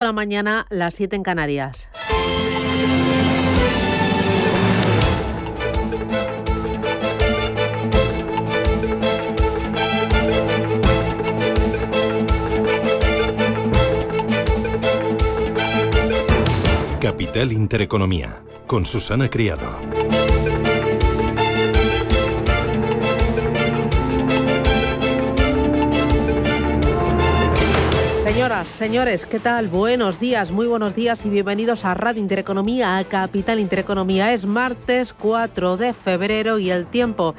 De la mañana, las 7 en Canarias. Capital Intereconomía, con Susana Criado. Señoras, señores, ¿qué tal? Buenos días, muy buenos días y bienvenidos a Radio Intereconomía, a Capital Intereconomía. Es martes 4 de febrero y el tiempo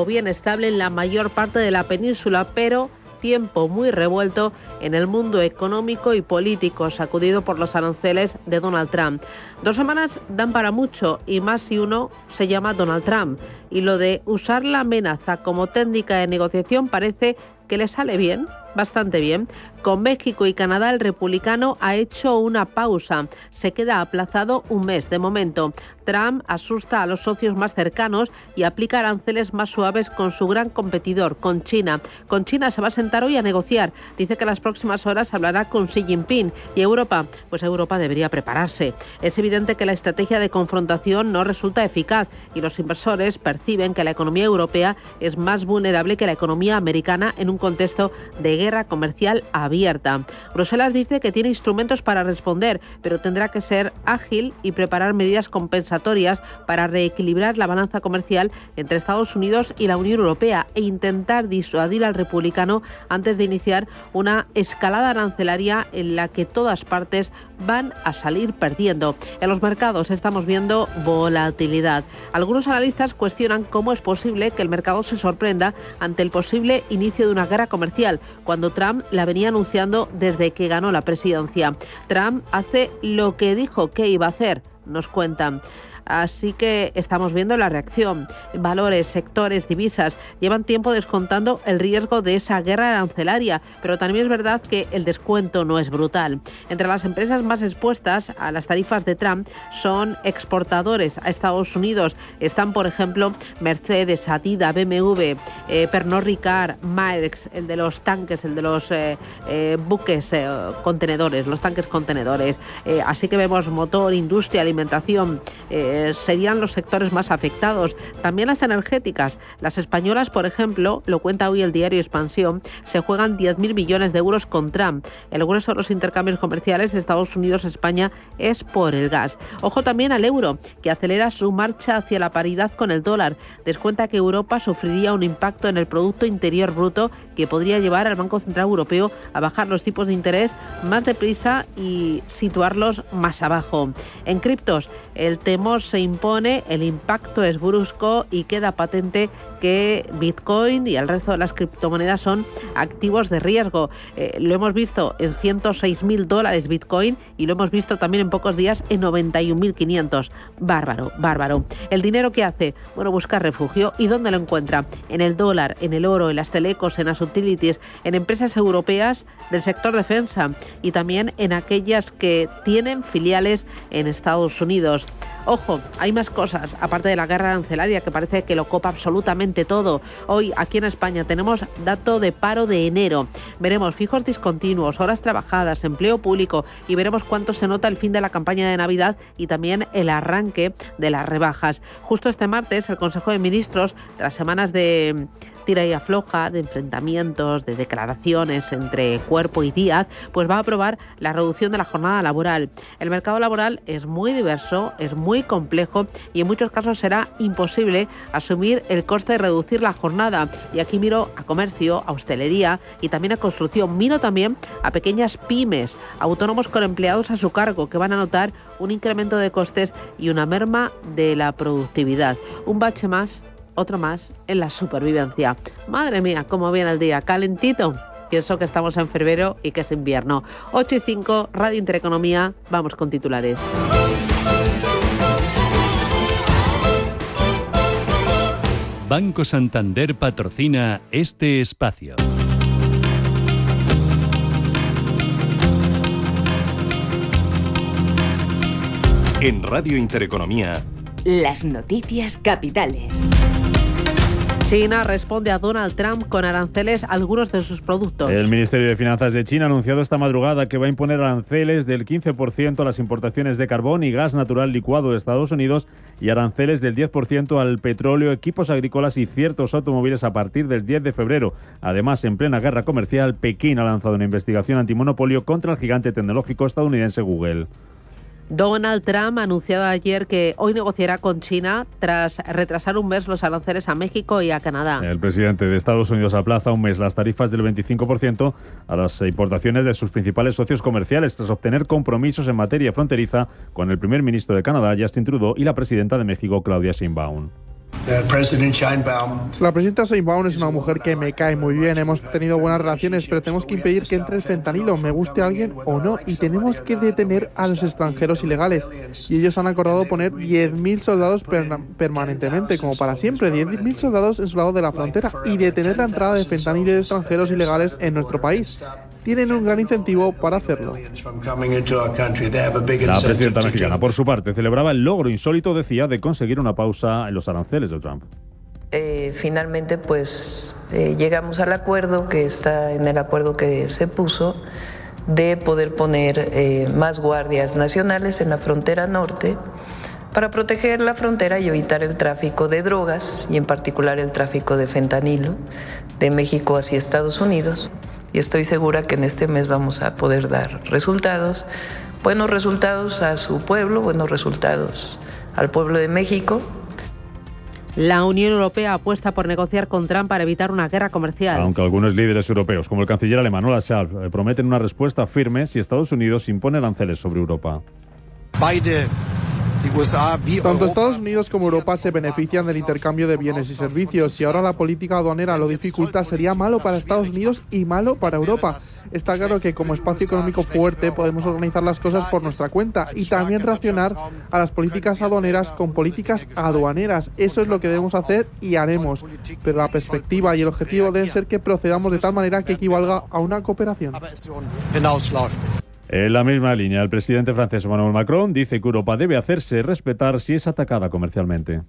bien estable en la mayor parte de la península, pero tiempo muy revuelto en el mundo económico y político, sacudido por los aranceles de Donald Trump. 2 semanas dan para mucho, y más si uno se llama Donald Trump. Y lo de usar la amenaza como técnica de negociación parece que le sale bien, bastante bien. Con México y Canadá, el republicano ha hecho una pausa. Se queda aplazado un mes de momento. Trump asusta a los socios más cercanos y aplica aranceles más suaves con su gran competidor, con China. Con China se va a sentar hoy a negociar. Dice que en las próximas horas hablará con Xi Jinping. ¿Y Europa? Pues Europa debería prepararse. Es evidente que la estrategia de confrontación no resulta eficaz y los inversores perciben que la economía europea es más vulnerable que la economía americana en un contexto de guerra comercial abierta. Bruselas dice que tiene instrumentos para responder, pero tendrá que ser ágil y preparar medidas compensatorias para reequilibrar la balanza comercial entre Estados Unidos y la Unión Europea e intentar disuadir al republicano antes de iniciar una escalada arancelaria en la que todas partes van a salir perdiendo. En los mercados estamos viendo volatilidad. Algunos analistas cuestionan cómo es posible que el mercado se sorprenda ante el posible inicio de una guerra comercial, cuando Trump la venía anunciando desde que ganó la presidencia. Trump hace lo que dijo que iba a hacer, nos cuentan. Así que estamos viendo la reacción. Valores, sectores, divisas llevan tiempo descontando el riesgo de esa guerra arancelaria, pero también es verdad que el descuento no es brutal. Entre las empresas más expuestas a las tarifas de Trump son exportadores a Estados Unidos. Están, por ejemplo, Mercedes, Adidas, BMW, Pernod Ricard, Maersk, el de los tanques, el de los buques contenedores, los tanques contenedores. Así que vemos motor, industria, alimentación, serían los sectores más afectados. También las energéticas. Las españolas, por ejemplo, lo cuenta hoy el diario Expansión, se juegan 10.000 millones de euros con Trump. El grueso de los intercambios comerciales Estados Unidos-España es por el gas. Ojo también al euro, que acelera su marcha hacia la paridad con el dólar. Descuenta que Europa sufriría un impacto en el Producto Interior Bruto que podría llevar al Banco Central Europeo a bajar los tipos de interés más deprisa y situarlos más abajo. En criptos, el temor se impone, el impacto es brusco y queda patente que Bitcoin y el resto de las criptomonedas son activos de riesgo. Lo hemos visto en $106.000 Bitcoin y lo hemos visto también en pocos días en 91.500. Bárbaro. ¿El dinero qué hace? Bueno, busca refugio. ¿Y dónde lo encuentra? En el dólar, en el oro, en las telecos, en las utilities, en empresas europeas del sector defensa y también en aquellas que tienen filiales en Estados Unidos. Ojo, hay más cosas, aparte de la guerra arancelaria, que parece que lo copa absolutamente todo. Hoy, aquí en España, tenemos dato de paro de enero. Veremos fijos discontinuos, horas trabajadas, empleo público y veremos cuánto se nota el fin de la campaña de Navidad y también el arranque de las rebajas. Justo este martes, el Consejo de Ministros, tras semanas de tira y afloja, de enfrentamientos, de declaraciones entre Cuerpo y Díaz, pues va a aprobar la reducción de la jornada laboral. El mercado laboral es muy diverso, es muy complejo y en muchos casos será imposible asumir el coste de reducir la jornada. Y aquí miro a comercio, a hostelería y también a construcción. Miro también a pequeñas pymes, autónomos con empleados a su cargo, que van a notar un incremento de costes y una merma de la productividad. Un bache más, otro más en la supervivencia. Madre mía, cómo viene el día, calentito. Pienso que estamos en febrero y que es invierno. 8:05, Radio Intereconomía, vamos con titulares. Banco Santander patrocina este espacio. En Radio Intereconomía, las noticias capitales. China responde a Donald Trump con aranceles a algunos de sus productos. El Ministerio de Finanzas de China ha anunciado esta madrugada que va a imponer aranceles del 15% a las importaciones de carbón y gas natural licuado de Estados Unidos y aranceles del 10% al petróleo, equipos agrícolas y ciertos automóviles a partir del 10 de febrero. Además, en plena guerra comercial, Pekín ha lanzado una investigación antimonopolio contra el gigante tecnológico estadounidense Google. Donald Trump ha anunciado ayer que hoy negociará con China tras retrasar un mes los aranceles a México y a Canadá. El presidente de Estados Unidos aplaza un mes las tarifas del 25% a las importaciones de sus principales socios comerciales tras obtener compromisos en materia fronteriza con el primer ministro de Canadá, Justin Trudeau, y la presidenta de México, Claudia Sheinbaum. La presidenta Sheinbaum es una mujer que me cae muy bien. Hemos tenido buenas relaciones, pero tenemos que impedir que entre el fentanilo, me guste a alguien o no, y tenemos que detener a los extranjeros ilegales. Y ellos han acordado poner 10.000 soldados permanentemente, como para siempre, 10.000 soldados en su lado de la frontera, y detener la entrada de fentanilo y de extranjeros ilegales en nuestro país. Tienen un gran incentivo para hacerlo. La presidenta mexicana, por su parte, celebraba el logro insólito, decía, de conseguir una pausa en los aranceles de Trump. Finalmente, llegamos al acuerdo que está en el acuerdo que se puso de poder poner más guardias nacionales en la frontera norte para proteger la frontera y evitar el tráfico de drogas y en particular el tráfico de fentanilo de México hacia Estados Unidos. Y estoy segura que en este mes vamos a poder dar resultados, buenos resultados a su pueblo, buenos resultados al pueblo de México. La Unión Europea apuesta por negociar con Trump para evitar una guerra comercial. Aunque algunos líderes europeos, como el canciller alemán Olaf Scholz, prometen una respuesta firme si Estados Unidos impone aranceles sobre Europa. Tanto Estados Unidos como Europa se benefician del intercambio de bienes y servicios. Si ahora la política aduanera lo dificulta, sería malo para Estados Unidos y malo para Europa. Está claro que como espacio económico fuerte podemos organizar las cosas por nuestra cuenta y también reaccionar a las políticas aduaneras con políticas aduaneras. Eso es lo que debemos hacer y haremos. Pero la perspectiva y el objetivo deben ser que procedamos de tal manera que equivalga a una cooperación. En la misma línea, el presidente francés Emmanuel Macron dice que Europa debe hacerse respetar si es atacada comercialmente.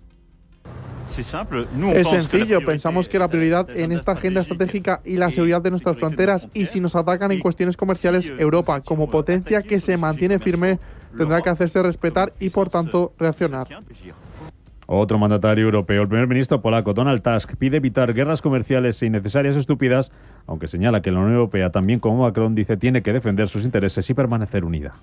Es sencillo, pensamos que la prioridad en esta agenda estratégica y la seguridad de nuestras fronteras, y si nos atacan en cuestiones comerciales, Europa, como potencia que se mantiene firme, tendrá que hacerse respetar y, por tanto, reaccionar. Otro mandatario europeo, el primer ministro polaco Donald Tusk, pide evitar guerras comerciales innecesarias estúpidas, aunque señala que la Unión Europea, también como Macron, dice tiene que defender sus intereses y permanecer unida.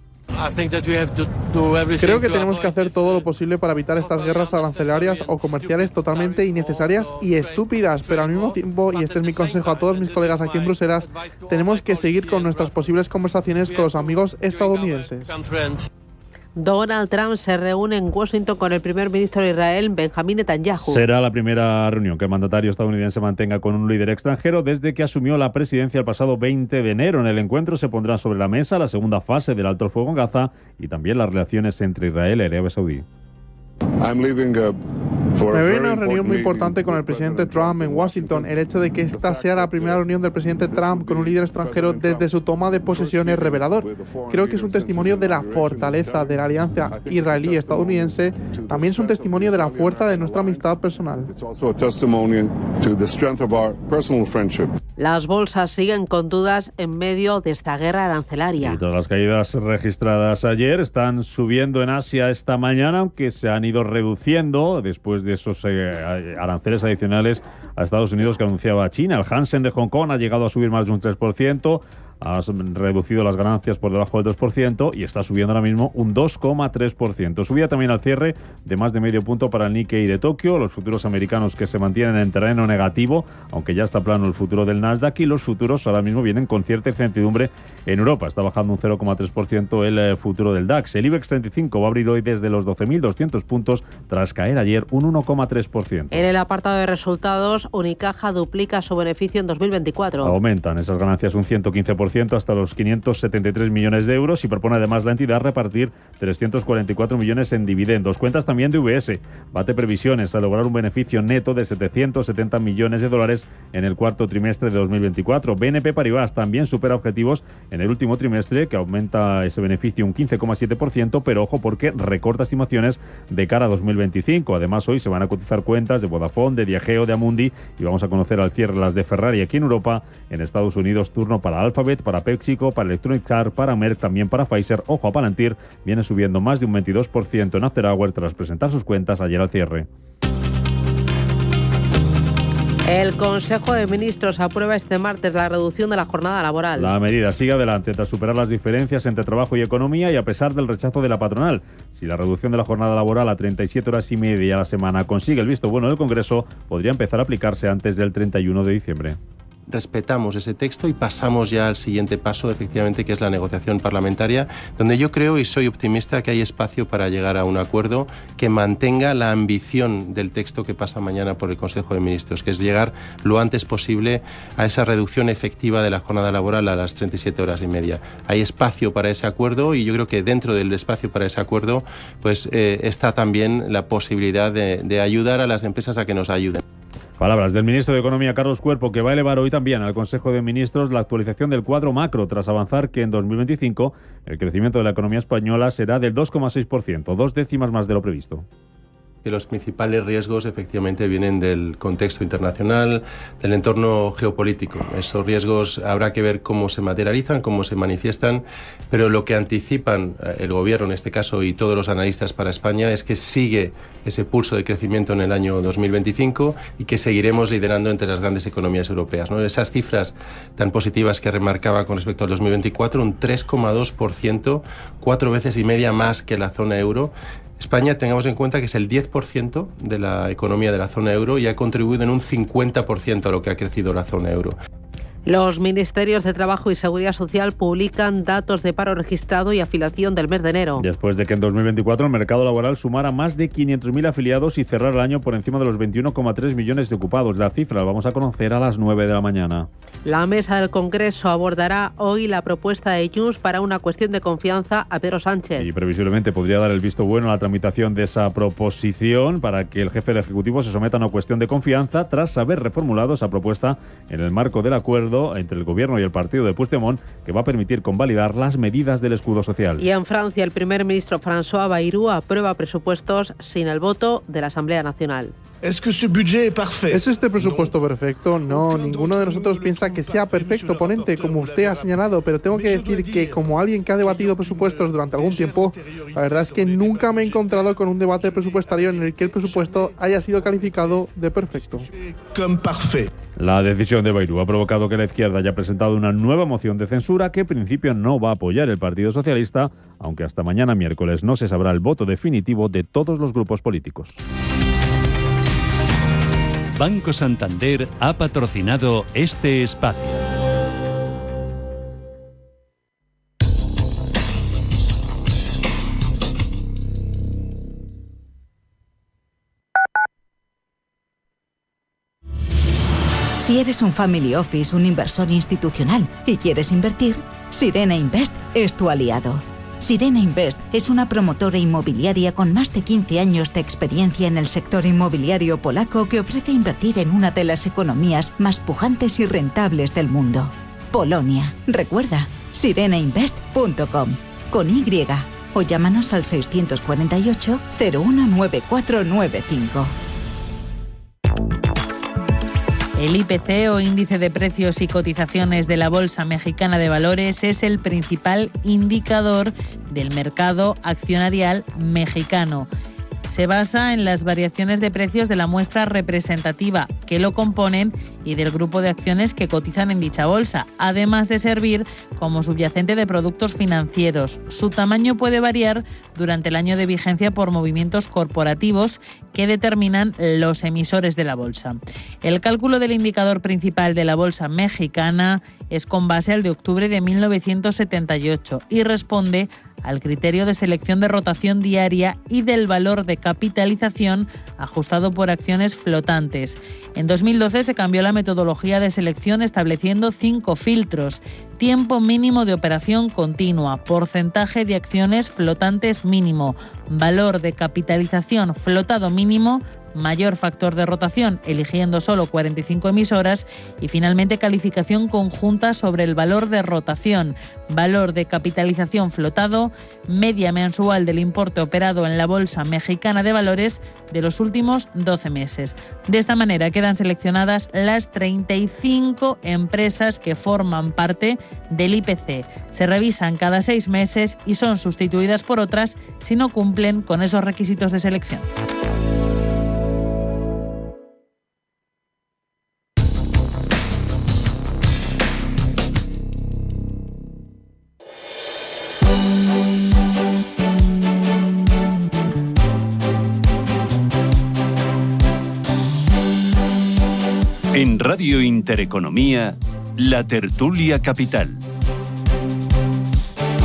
Creo que tenemos que hacer todo lo posible para evitar estas guerras arancelarias o comerciales totalmente innecesarias y estúpidas, pero al mismo tiempo, y este es mi consejo a todos mis colegas aquí en Bruselas, tenemos que seguir con nuestras posibles conversaciones con los amigos estadounidenses. Donald Trump se reúne en Washington con el primer ministro de Israel, Benjamín Netanyahu. Será la primera reunión que el mandatario estadounidense mantenga con un líder extranjero desde que asumió la presidencia el pasado 20 de enero. En el encuentro se pondrá sobre la mesa la segunda fase del alto el fuego en Gaza y también las relaciones entre Israel y Arabia Saudí. Me voy a una reunión muy importante con el presidente Trump en Washington. El hecho de que esta sea la primera reunión del presidente Trump con un líder extranjero desde su toma de posesión es revelador. Creo que es un testimonio de la fortaleza de la alianza israelí-estadounidense. También es un testimonio de la fuerza de nuestra amistad personal. Las bolsas siguen con dudas en medio de esta guerra arancelaria. Y todas las caídas registradas ayer están subiendo en Asia esta mañana, aunque se han ido reduciendo después de esos aranceles adicionales a Estados Unidos que anunciaba China. El Hansen de Hong Kong ha llegado a subir más de un 3%, ha reducido las ganancias por debajo del 2% y está subiendo ahora mismo un 2,3%. Subía también al cierre de más de medio punto para el Nikkei de Tokio, los futuros americanos que se mantienen en terreno negativo, aunque ya está plano el futuro del Nasdaq, y los futuros ahora mismo vienen con cierta incertidumbre en Europa. Está bajando un 0,3% el futuro del DAX. El IBEX 35 va a abrir hoy desde los 12.200 puntos tras caer ayer un 1,3%. En el apartado de resultados, Unicaja duplica su beneficio en 2024. Aumentan esas ganancias un 115% 7% hasta los 573 millones de euros y propone además la entidad repartir 344 millones en dividendos. Cuentas también de UBS. Bate previsiones a lograr un beneficio neto de 770 millones de dólares en el cuarto trimestre de 2024. BNP Paribas también supera objetivos en el último trimestre, que aumenta ese beneficio un 15,7%, pero ojo porque recorta estimaciones de cara a 2025. Además, hoy se van a cotizar cuentas de Vodafone, de Diageo, de Amundi y vamos a conocer al cierre las de Ferrari aquí en Europa. En Estados Unidos, turno para Alphabet, para PepsiCo, para Electronic Arts, para Merck, también para Pfizer. Ojo a Palantir, viene subiendo más de un 22% en After Hours tras presentar sus cuentas ayer al cierre. El Consejo de Ministros aprueba este martes la reducción de la jornada laboral. La medida sigue adelante tras superar las diferencias entre trabajo y economía y a pesar del rechazo de la patronal. Si la reducción de la jornada laboral a 37 horas y media a la semana consigue el visto bueno del Congreso, podría empezar a aplicarse antes del 31 de diciembre. Respetamos ese texto y pasamos ya al siguiente paso, efectivamente, que es la negociación parlamentaria, donde yo creo y soy optimista que hay espacio para llegar a un acuerdo que mantenga la ambición del texto que pasa mañana por el Consejo de Ministros, que es llegar lo antes posible a esa reducción efectiva de la jornada laboral a las 37 horas y media. Hay espacio para ese acuerdo y yo creo que dentro del espacio para ese acuerdo pues está también la posibilidad de ayudar a las empresas a que nos ayuden. Palabras del ministro de Economía, Carlos Cuerpo, que va a elevar hoy también al Consejo de Ministros la actualización del cuadro macro, tras avanzar que en 2025 el crecimiento de la economía española será del 2,6%, 2 décimas más de lo previsto. Que los principales riesgos efectivamente vienen del contexto internacional, del entorno geopolítico. Esos riesgos habrá que ver cómo se materializan, cómo se manifiestan, pero lo que anticipan el gobierno en este caso y todos los analistas para España es que sigue ese pulso de crecimiento en el año 2025 y que seguiremos liderando entre las grandes economías europeas, ¿no? Esas cifras tan positivas que remarcaba con respecto al 2024, un 3,2%, 4 veces y media más que la zona euro. España, tengamos en cuenta que es el 10% de la economía de la zona euro y ha contribuido en un 50% a lo que ha crecido la zona euro. Los Ministerios de Trabajo y Seguridad Social publican datos de paro registrado y afiliación del mes de enero. Después de que en 2024 el mercado laboral sumara más de 500.000 afiliados y cerrar el año por encima de los 21,3 millones de ocupados. La cifra la vamos a conocer a las 9 de la mañana. La mesa del Congreso abordará hoy la propuesta de Junts para una cuestión de confianza a Pedro Sánchez. Y previsiblemente podría dar el visto bueno a la tramitación de esa proposición para que el jefe del Ejecutivo se someta a una cuestión de confianza tras haber reformulado esa propuesta en el marco del acuerdo entre el Gobierno y el partido de Puigdemont, que va a permitir convalidar las medidas del escudo social. Y en Francia, el primer ministro François Bayrou aprueba presupuestos sin el voto de la Asamblea Nacional. ¿Es este presupuesto perfecto? No, ninguno de nosotros piensa que sea perfecto, ponente, como usted ha señalado, pero tengo que decir que como alguien que ha debatido presupuestos durante algún tiempo, la verdad es que nunca me he encontrado con un debate presupuestario en el que el presupuesto haya sido calificado de perfecto. La decisión de Bayrou ha provocado que la izquierda haya presentado una nueva moción de censura que en principio no va a apoyar el Partido Socialista, aunque hasta mañana miércoles no se sabrá el voto definitivo de todos los grupos políticos. Banco Santander ha patrocinado este espacio. Si eres un family office, un inversor institucional y quieres invertir, Sirena Invest es tu aliado. Sirena Invest es una promotora inmobiliaria con más de 15 años de experiencia en el sector inmobiliario polaco que ofrece invertir en una de las economías más pujantes y rentables del mundo. Polonia. Recuerda, sirenainvest.com con Y o llámanos al 648 019495. El IPC o Índice de Precios y Cotizaciones de la Bolsa Mexicana de Valores es el principal indicador del mercado accionarial mexicano. Se basa en las variaciones de precios de la muestra representativa que lo componen y del grupo de acciones que cotizan en dicha bolsa, además de servir como subyacente de productos financieros. Su tamaño puede variar durante el año de vigencia por movimientos corporativos que determinan los emisores de la bolsa. El cálculo del indicador principal de la bolsa mexicana es con base al de octubre de 1978 y responde al criterio de selección de rotación diaria y del valor de capitalización ajustado por acciones flotantes. En 2012 se cambió la metodología de selección estableciendo 5 filtros: tiempo mínimo de operación continua, porcentaje de acciones flotantes mínimo, valor de capitalización flotado mínimo, mayor factor de rotación, eligiendo solo 45 emisoras, y finalmente calificación conjunta sobre el valor de rotación, valor de capitalización flotado, media mensual del importe operado en la Bolsa Mexicana de Valores de los últimos 12 meses. De esta manera quedan seleccionadas las 35 empresas que forman parte del IPC. Se revisan cada 6 meses y son sustituidas por otras si no cumplen con esos requisitos de selección. En Radio Intereconomía, La Tertulia Capital.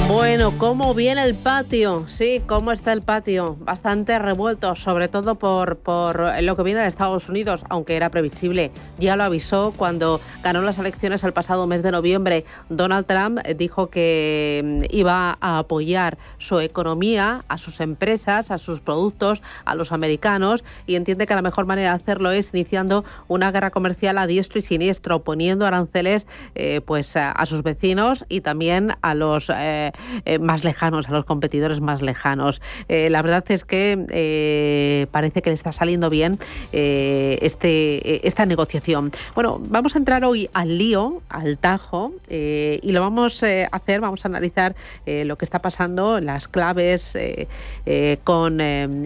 Bueno, ¿cómo viene el patio? Sí, ¿cómo está el patio? Bastante revuelto, sobre todo por lo que viene de Estados Unidos, aunque era previsible. Ya lo avisó cuando ganó las elecciones el pasado mes de noviembre. Donald Trump dijo que iba a apoyar su economía, a sus empresas, a sus productos, a los americanos, y entiende que la mejor manera de hacerlo es iniciando una guerra comercial a diestro y siniestro, poniendo aranceles a sus vecinos y también a los más lejanos, a los competidores más lejanos. La verdad es que parece que le está saliendo bien esta negociación. Bueno, vamos a entrar hoy al lío, al tajo, y lo vamos a analizar lo que está pasando, las claves con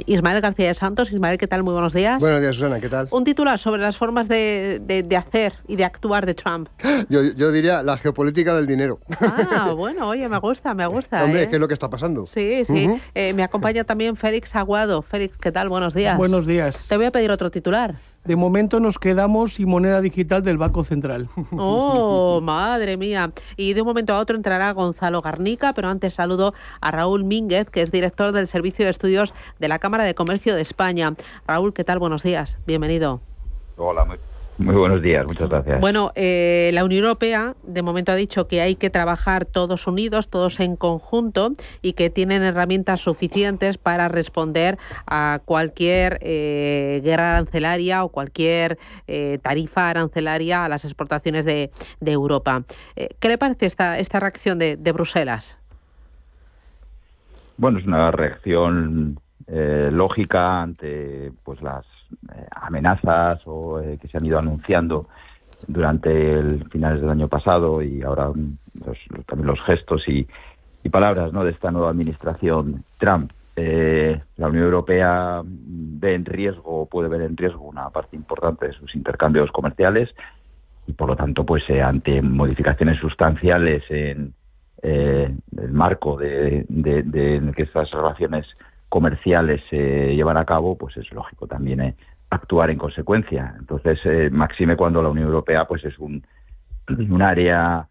Ismael García de Santos. Ismael, ¿qué tal? Muy buenos días. Buenos días, Susana, ¿qué tal? Un titular sobre las formas de hacer y de actuar de Trump. Yo diría la geopolítica del dinero. Ah, bueno, oye, me gusta. Hombre, ¿qué es lo que está pasando? Sí. Uh-huh. Me acompaña también Félix Aguado. Félix, ¿qué tal? Buenos días. Buenos días. Te voy a pedir otro titular. De momento nos quedamos sin moneda digital del Banco Central. ¡Oh, madre mía! Y de un momento a otro entrará Gonzalo Garnica, pero antes saludo a Raúl Mínguez, que es director del Servicio de Estudios de la Cámara de Comercio de España. Raúl, ¿qué tal? Buenos días. Bienvenido. Hola, muy buenos días, muchas gracias. Bueno, la Unión Europea de momento ha dicho que hay que trabajar todos unidos, todos en conjunto, y que tienen herramientas suficientes para responder a cualquier guerra arancelaria o cualquier tarifa arancelaria a las exportaciones de Europa. ¿Qué le parece esta reacción de Bruselas? Bueno, es una reacción lógica ante las amenazas que se han ido anunciando durante finales del año pasado, y ahora también los gestos y palabras, ¿no?, de esta nueva administración Trump. La Unión Europea puede ver en riesgo una parte importante de sus intercambios comerciales, y por lo tanto ante modificaciones sustanciales en el marco de que estas relaciones comerciales se llevan a cabo, es lógico también actuar en consecuencia. Entonces, máxime cuando la Unión Europea es un área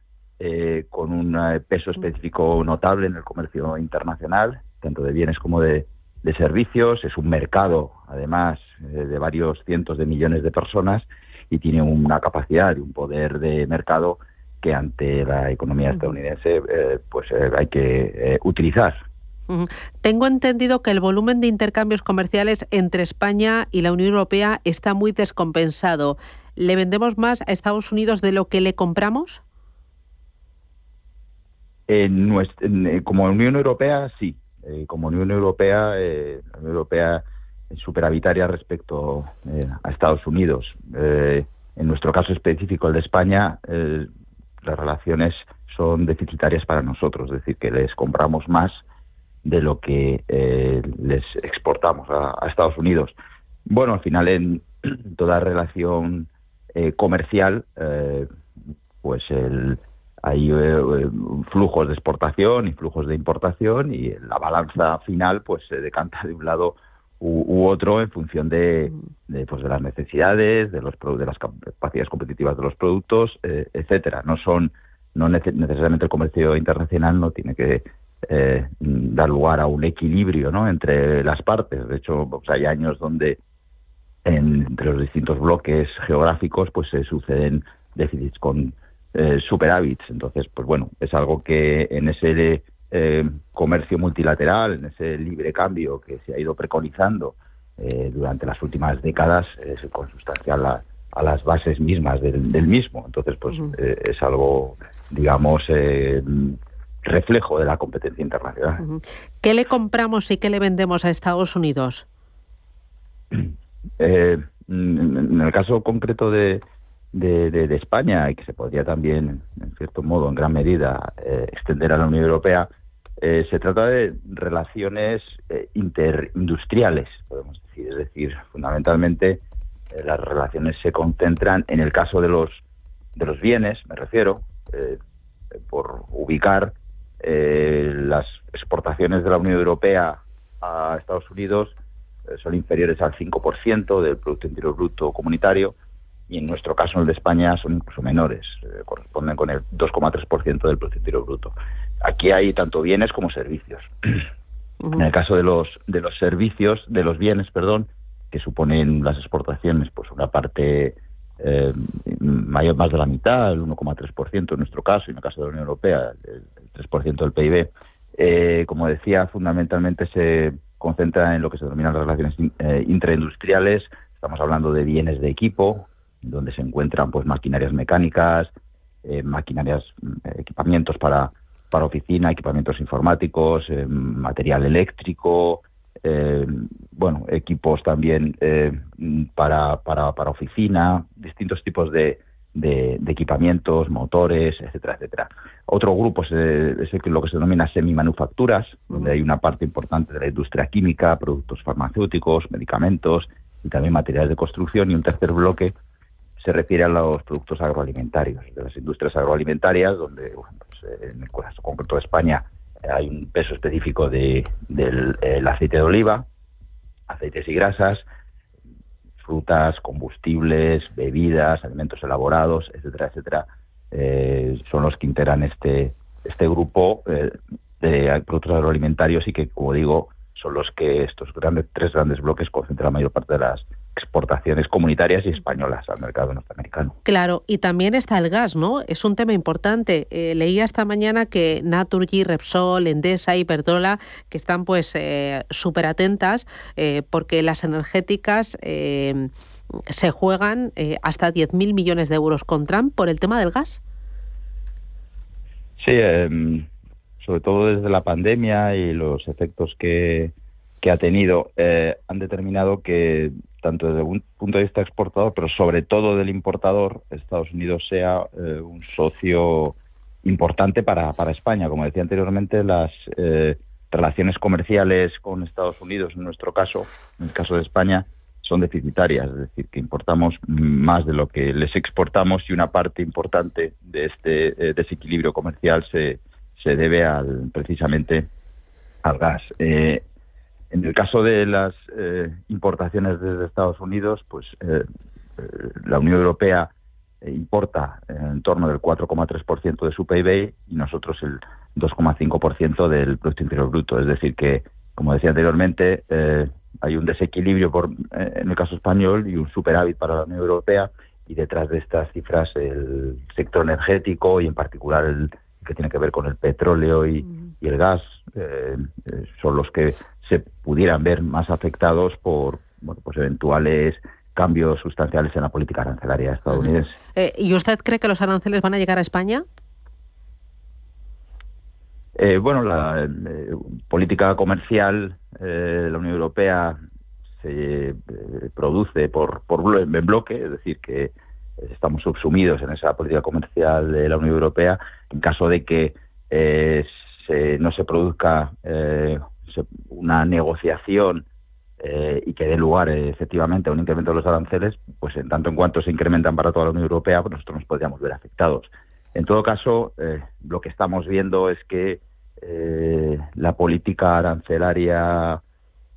con un peso específico notable en el comercio internacional, tanto de bienes como de servicios. Es un mercado, además, de varios cientos de millones de personas, y tiene una capacidad y un poder de mercado que ante la economía estadounidense hay que utilizar. Tengo entendido que el volumen de intercambios comerciales entre España y la Unión Europea está muy descompensado. ¿Le vendemos más a Estados Unidos de lo que le compramos? Como Unión Europea, sí. Como Unión Europea, la Unión Europea es superavitaria respecto a Estados Unidos. En nuestro caso específico, el de España, las relaciones son deficitarias para nosotros, es decir, que les compramos más de lo que les exportamos a Estados Unidos. Bueno, al final en toda relación comercial, hay flujos de exportación y flujos de importación, y la balanza final se decanta de un lado u otro en función de las necesidades, de las capacidades competitivas de los productos, etcétera. No necesariamente el comercio internacional no tiene que dar lugar a un equilibrio, ¿no?, entre las partes. De hecho, pues hay años donde entre los distintos bloques geográficos pues se suceden déficits con superávits. Entonces, pues bueno, es algo que en ese comercio multilateral, en ese libre cambio que se ha ido preconizando durante las últimas décadas, es consustancial a las bases mismas del mismo. Entonces, pues es algo, digamos, reflejo de la competencia internacional. ¿Qué le compramos y qué le vendemos a Estados Unidos? En el caso concreto de España, y que se podría también, en cierto modo, en gran medida, extender a la Unión Europea, se trata de relaciones interindustriales, podemos decir. Es decir, fundamentalmente las relaciones se concentran, en el caso de los bienes, me refiero, por ubicar las exportaciones de la Unión Europea a Estados Unidos son inferiores al 5% del Producto Interior Bruto comunitario, y en nuestro caso, en el de España, son incluso menores, corresponden con el 2,3% del Producto Interior Bruto. Aquí hay tanto bienes como servicios. En el caso de los servicios, de los bienes, que suponen las exportaciones, pues una parte mayor, más de la mitad, el 1,3% en nuestro caso, y en el caso de la Unión Europea, el 3% del PIB. Como decía, fundamentalmente se concentra en lo que se denominan las relaciones intraindustriales. Estamos hablando de bienes de equipo, donde se encuentran pues maquinarias mecánicas, equipamientos para oficina, equipamientos informáticos, material eléctrico, equipos también para oficina, distintos tipos de equipamientos, motores, etcétera, etcétera. Otro grupo es lo que se denomina semimanufacturas, donde hay una parte importante de la industria química, productos farmacéuticos, medicamentos y también materiales de construcción. Y un tercer bloque se refiere a los productos agroalimentarios, de las industrias agroalimentarias, donde en el caso concreto de España hay un peso específico del aceite de oliva, aceites y grasas, frutas, combustibles, bebidas, alimentos elaborados, etcétera, etcétera. Son los que integran este grupo de productos agroalimentarios, y que, como digo, son los que estos tres grandes bloques concentran la mayor parte de las exportaciones comunitarias y españolas al mercado norteamericano. Claro, y también está el gas, ¿no? Es un tema importante. Leía esta mañana que Naturgy, Repsol, Endesa y Iberdrola, que están pues súper atentas, porque las energéticas se juegan hasta 10.000 millones de euros con Trump por el tema del gas. Sí, sobre todo desde la pandemia y los efectos que ha tenido, han determinado que, tanto desde un punto de vista exportador, pero sobre todo del importador, Estados Unidos sea un socio importante para España. Como decía anteriormente, las relaciones comerciales con Estados Unidos, en nuestro caso, en el caso de España, son deficitarias, es decir, que importamos más de lo que les exportamos, y una parte importante de este desequilibrio comercial se debe precisamente al gas. En el caso de las importaciones desde Estados Unidos, pues la Unión Europea importa en torno del 4,3% de su PIB, y nosotros el 2,5% del Producto Interior Bruto. Es decir que, como decía anteriormente, hay un desequilibrio en el caso español y un superávit para la Unión Europea, y detrás de estas cifras el sector energético, y en particular el que tiene que ver con el petróleo y el gas, son los que se pudieran ver más afectados por eventuales cambios sustanciales en la política arancelaria estadounidense. ¿Y usted cree que los aranceles van a llegar a España? La política comercial de la Unión Europea se produce en bloque, es decir, que estamos subsumidos en esa política comercial de la Unión Europea. En caso de que no se produzca una negociación y que dé lugar efectivamente a un incremento de los aranceles, pues en tanto en cuanto se incrementan para toda la Unión Europea, pues nosotros nos podríamos ver afectados. En todo caso, lo que estamos viendo es que la política arancelaria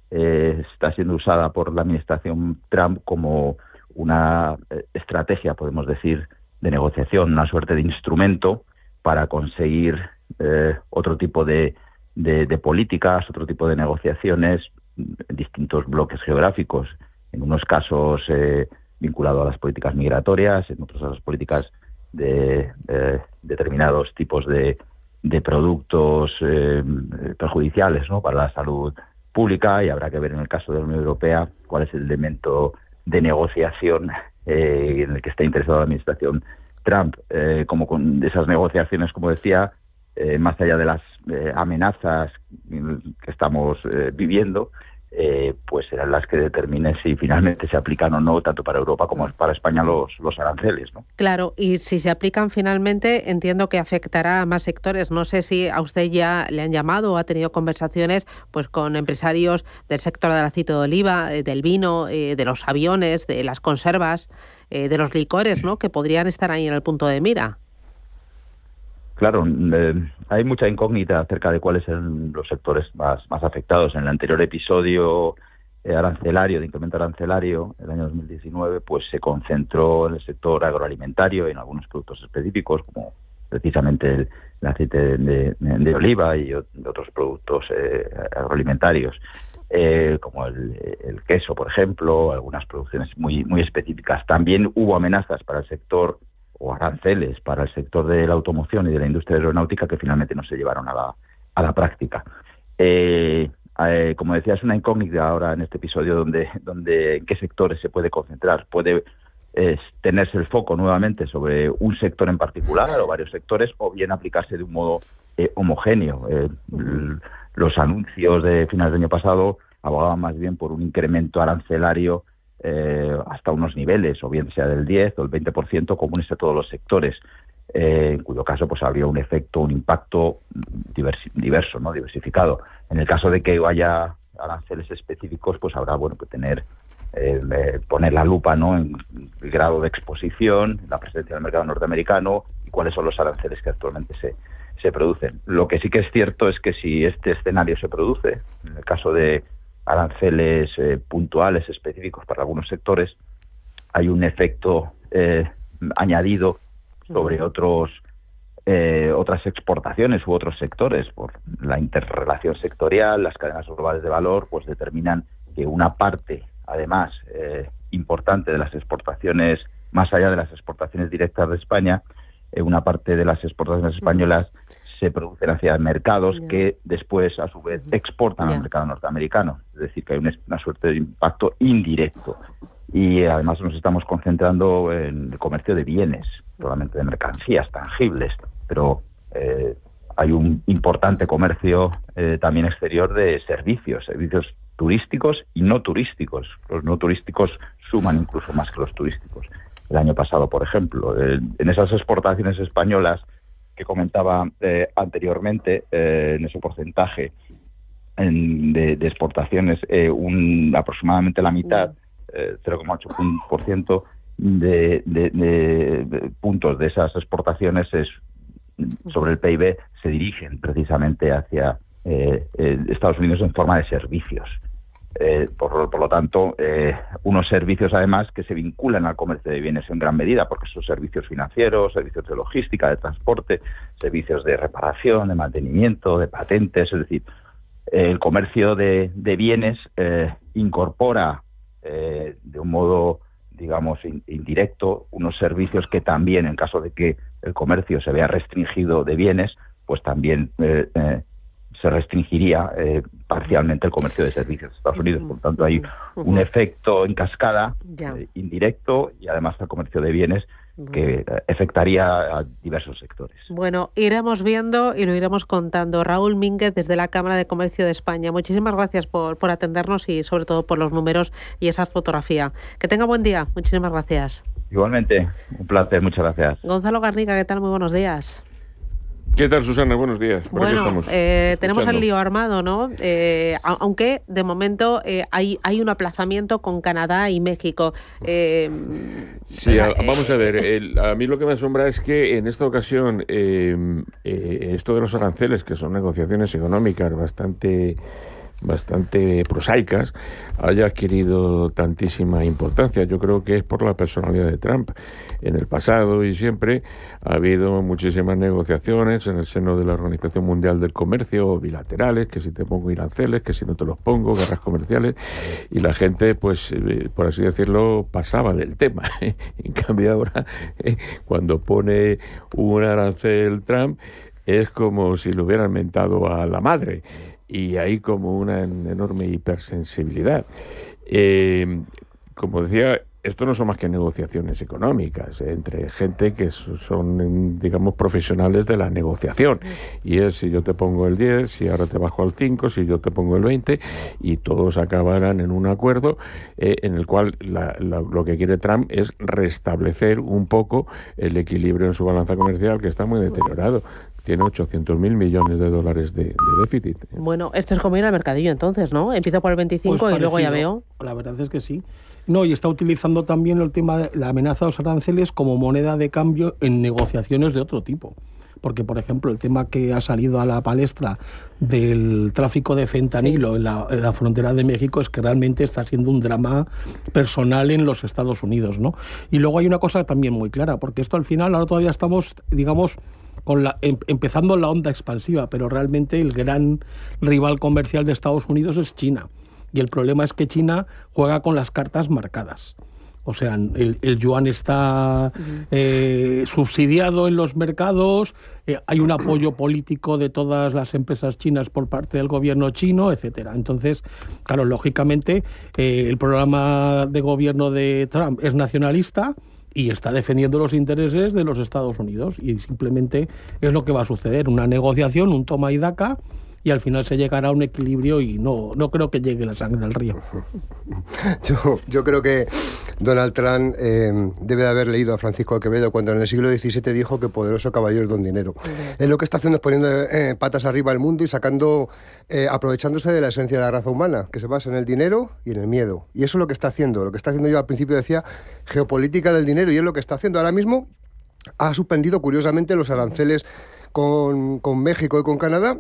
está siendo usada por la administración Trump como una estrategia, podemos decir, de negociación, una suerte de instrumento para conseguir otro tipo de políticas, otro tipo de negociaciones en distintos bloques geográficos, en unos casos vinculado a las políticas migratorias, en otros a las políticas de determinados tipos de productos perjudiciales, ¿no?, para la salud pública, y habrá que ver en el caso de la Unión Europea cuál es el elemento de negociación en el que está interesada la administración Trump. Como con esas negociaciones, como decía, más allá de las amenazas que estamos viviendo, pues serán las que determinen si finalmente se aplican o no, tanto para Europa como para España, los aranceles, ¿no? Claro, y si se aplican finalmente, entiendo que afectará a más sectores. No sé si a usted ya le han llamado o ha tenido conversaciones pues con empresarios del sector del aceite de oliva, del vino, de los aviones, de las conservas, de los licores, ¿no?, que podrían estar ahí en el punto de mira. Claro, hay mucha incógnita acerca de cuáles son los sectores más afectados. En el anterior episodio arancelario, de incremento arancelario, el año 2019, pues se concentró en el sector agroalimentario, en algunos productos específicos, como precisamente el aceite de oliva y otros productos agroalimentarios, como el queso, por ejemplo, algunas producciones muy específicas. También hubo amenazas para el sector, o aranceles para el sector de la automoción y de la industria aeronáutica, que finalmente no se llevaron a la práctica. Como decía, es una incógnita ahora en este episodio donde en qué sectores se puede concentrar. Puede tenerse el foco nuevamente sobre un sector en particular o varios sectores, o bien aplicarse de un modo homogéneo. Los anuncios de finales del año pasado abogaban más bien por un incremento arancelario hasta unos niveles, o bien sea del 10 o el 20%, comunes a todos los sectores, en cuyo caso pues habría un efecto, un impacto diverso, ¿no?, diversificado. En el caso de que haya aranceles específicos, pues habrá poner la lupa, ¿no?, en el grado de exposición, la presencia del mercado norteamericano y cuáles son los aranceles que actualmente se producen. Lo que sí que es cierto es que si este escenario se produce, en el caso de aranceles puntuales específicos para algunos sectores, hay un efecto añadido sobre otras exportaciones u otros sectores. Por la interrelación sectorial, las cadenas globales de valor pues determinan que una parte, además, importante de las exportaciones, más allá de las exportaciones directas de España, una parte de las exportaciones españolas se producen hacia mercados que después, a su vez, exportan al mercado norteamericano. Es decir, que hay una suerte de impacto indirecto. Y además nos estamos concentrando en el comercio de bienes, probablemente de mercancías tangibles, pero hay un importante comercio también exterior de servicios turísticos y no turísticos. Los no turísticos suman incluso más que los turísticos. El año pasado, por ejemplo, en esas exportaciones españolas que comentaba anteriormente, en ese porcentaje de exportaciones, aproximadamente la mitad, 0,8% de puntos de esas exportaciones sobre el PIB se dirigen precisamente hacia Estados Unidos en forma de servicios. Por lo tanto, unos servicios además que se vinculan al comercio de bienes en gran medida, porque son servicios financieros, servicios de logística, de transporte, servicios de reparación, de mantenimiento, de patentes. Es decir, el comercio de bienes incorpora de un modo, digamos, indirecto unos servicios que también, en caso de que el comercio se vea restringido de bienes, pues también se restringiría parcialmente el comercio de servicios de Estados Unidos. Por lo tanto, hay un efecto en cascada indirecto, y además el comercio de bienes que afectaría a diversos sectores. Bueno, iremos viendo y lo iremos contando. Raúl Mínguez, desde la Cámara de Comercio de España. Muchísimas gracias por atendernos y sobre todo por los números y esa fotografía. Que tenga buen día. Muchísimas gracias. Igualmente, un placer. Muchas gracias. Gonzalo Garnica, ¿qué tal? Muy buenos días. ¿Qué tal, Susana? Buenos días. Bueno, tenemos el lío armado, ¿no? Aunque de momento hay un aplazamiento con Canadá y México. Sí, vamos a ver. A mí lo que me asombra es que en esta ocasión esto de los aranceles, que son negociaciones económicas bastante bastante prosaicas, haya adquirido tantísima importancia. Yo creo que es por la personalidad de Trump. En el pasado y siempre ha habido muchísimas negociaciones en el seno de la Organización Mundial del Comercio, bilaterales, que si te pongo aranceles, que si no te los pongo, guerras comerciales, y la gente, pues, por así decirlo, pasaba del tema. En cambio ahora, cuando pone un arancel Trump, es como si lo hubieran mentado a la madre, y hay como una enorme hipersensibilidad. Como decía, esto no son más que negociaciones económicas entre gente que son, digamos, profesionales de la negociación. Y es si yo te pongo el 10, si ahora te bajo al 5, si yo te pongo el 20, y todos acabarán en un acuerdo en el cual lo que quiere Trump es restablecer un poco el equilibrio en su balanza comercial, que está muy deteriorado. Tiene 800.000 millones de dólares de déficit. Bueno, esto es como ir al mercadillo entonces, ¿no? Empieza por el 25 pues y luego ya veo. La verdad es que sí. No, y está utilizando también el tema de la amenaza de los aranceles como moneda de cambio en negociaciones de otro tipo. Porque, por ejemplo, el tema que ha salido a la palestra del tráfico de fentanilo en la frontera de México es que realmente está siendo un drama personal en los Estados Unidos, ¿no? Y luego hay una cosa también muy clara, porque esto al final, ahora todavía estamos, digamos, empezando la onda expansiva, pero realmente el gran rival comercial de Estados Unidos es China. Y el problema es que China juega con las cartas marcadas. O sea, el yuan está subsidiado en los mercados, hay un apoyo político de todas las empresas chinas por parte del gobierno chino, etcétera. Entonces, claro, lógicamente, el programa de gobierno de Trump es nacionalista y está defendiendo los intereses de los Estados Unidos. Y simplemente es lo que va a suceder, una negociación, un toma y daca, y al final se llegará a un equilibrio y no creo que llegue la sangre al río. Yo creo que Donald Trump debe de haber leído a Francisco de Quevedo cuando en el siglo XVII dijo que poderoso caballero es don dinero. Él lo que está haciendo es poniendo patas arriba al mundo y aprovechándose de la esencia de la raza humana, que se basa en el dinero y en el miedo. Y eso es lo que está haciendo. Lo que está haciendo, yo al principio decía, geopolítica del dinero, y es lo que está haciendo. Ahora mismo ha suspendido curiosamente los aranceles con México y con Canadá.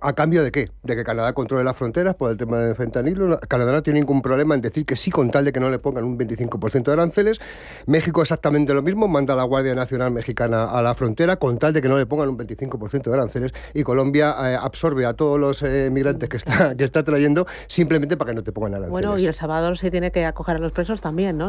¿A cambio de qué? De que Canadá controle las fronteras por el tema del fentanilo. Canadá no tiene ningún problema en decir que sí, con tal de que no le pongan un 25% de aranceles. México exactamente lo mismo, manda a la Guardia Nacional Mexicana a la frontera con tal de que no le pongan un 25% de aranceles. Y Colombia absorbe a todos los migrantes que está trayendo simplemente para que no te pongan aranceles. Bueno, y El Salvador se tiene que acoger a los presos también, ¿no?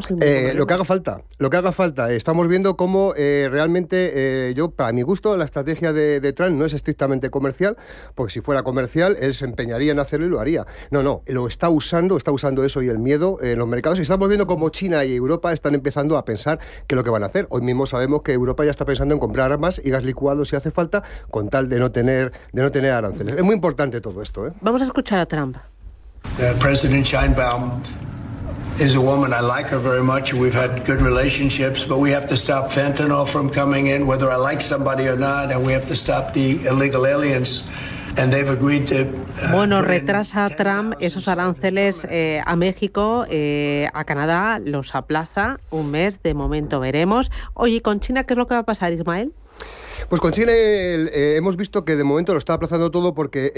Lo que haga falta. Estamos viendo cómo realmente, yo, para mi gusto, la estrategia de Trump no es estrictamente comercial, porque si fuera comercial, él se empeñaría en hacerlo y lo haría. No, lo está usando eso y el miedo en los mercados. Y estamos viendo cómo China y Europa están empezando a pensar qué es lo que van a hacer. Hoy mismo sabemos que Europa ya está pensando en comprar armas y gas licuado si hace falta, con tal de no tener aranceles. Es muy importante todo esto, ¿eh? Vamos a escuchar a Trump. President Sheinbaum is a woman. I like her very much. We've had good relationships, but we have to stop fentanyl from coming in, whether I like somebody or not, and we have to stop the illegal aliens. Bueno, retrasa Trump esos aranceles a México, a Canadá, los aplaza un mes, de momento veremos. Oye, ¿con China qué es lo que va a pasar, Ismael? Pues con China hemos visto que de momento lo está aplazando todo porque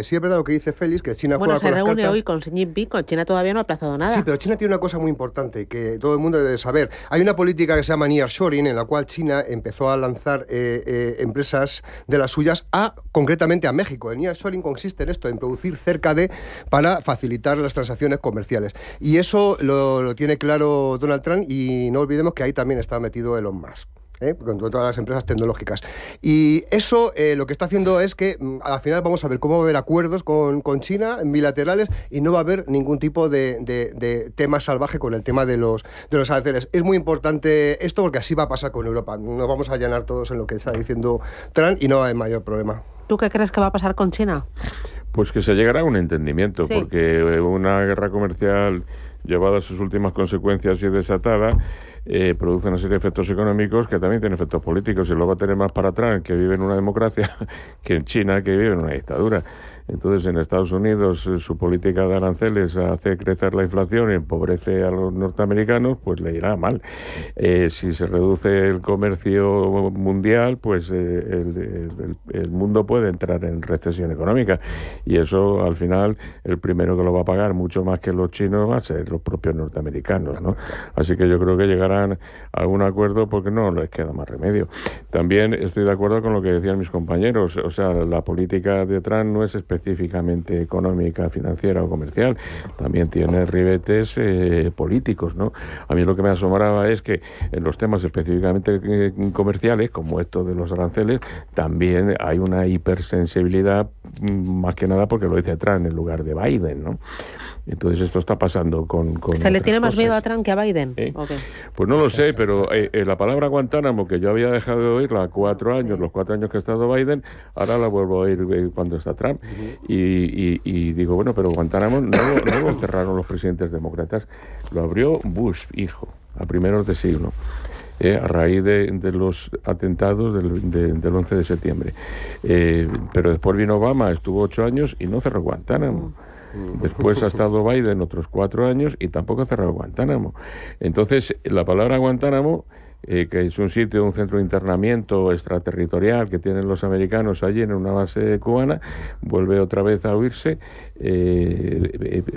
sí es verdad lo que dice Félix, que China juega con las cartas. Bueno, se reúne hoy con Xi Jinping, con China todavía no ha aplazado nada. Sí, pero China tiene una cosa muy importante que todo el mundo debe saber. Hay una política que se llama nearshoring, en la cual China empezó a lanzar empresas de las suyas concretamente a México. El nearshoring consiste en esto, en producir cerca de, para facilitar las transacciones comerciales. Y eso lo tiene claro Donald Trump, y no olvidemos que ahí también está metido Elon Musk. Con todas las empresas tecnológicas. Y eso lo que está haciendo es que al final vamos a ver cómo va a haber acuerdos con China bilaterales y no va a haber ningún tipo de tema salvaje con el tema de los aranceles. Es muy importante esto porque así va a pasar con Europa. Nos vamos a allanar todos en lo que está diciendo Trump y no hay mayor problema. ¿Tú qué crees que va a pasar con China? Pues que se llegará a un entendimiento, sí. Porque una guerra comercial llevada a sus últimas consecuencias y desatada produce una serie de efectos económicos que también tienen efectos políticos, y luego va a tener más para atrás que vive en una democracia que en China, que vive en una dictadura. Entonces, en Estados Unidos su política de aranceles hace crecer la inflación y empobrece a los norteamericanos, pues le irá mal. Si se reduce el comercio mundial, pues el mundo puede entrar en recesión económica, y eso al final el primero que lo va a pagar mucho más que los chinos va a ser los propios norteamericanos, ¿no? Así que yo creo que llegarán a un acuerdo porque no les queda más remedio. También estoy de acuerdo con lo que decían mis compañeros, o sea, la política de Trump no es específicamente económica, financiera o comercial, también tiene ribetes políticos, ¿no? A mí lo que me asombraba es que en los temas específicamente comerciales, como esto de los aranceles, también hay una hipersensibilidad, más que nada porque lo dice Trump en lugar de Biden, ¿no? Entonces esto está pasando con ¿Se le tiene más miedo a Trump que a Biden? Okay. Pues no lo sé, pero la palabra Guantánamo, que yo había dejado de oírla 4 años, los 4 años que ha estado Biden, ahora la vuelvo a oír cuando está Trump. Y digo, bueno, pero Guantánamo no lo cerraron los presidentes demócratas, lo abrió Bush, hijo, a primeros de siglo. A raíz de los atentados del 11 de septiembre. Pero después vino Obama, estuvo 8 años y no cerró Guantánamo. Después ha estado Biden otros 4 años y tampoco ha cerrado Guantánamo. Entonces, la palabra Guantánamo, que es un sitio, un centro de internamiento extraterritorial que tienen los americanos allí en una base cubana, vuelve otra vez a oírse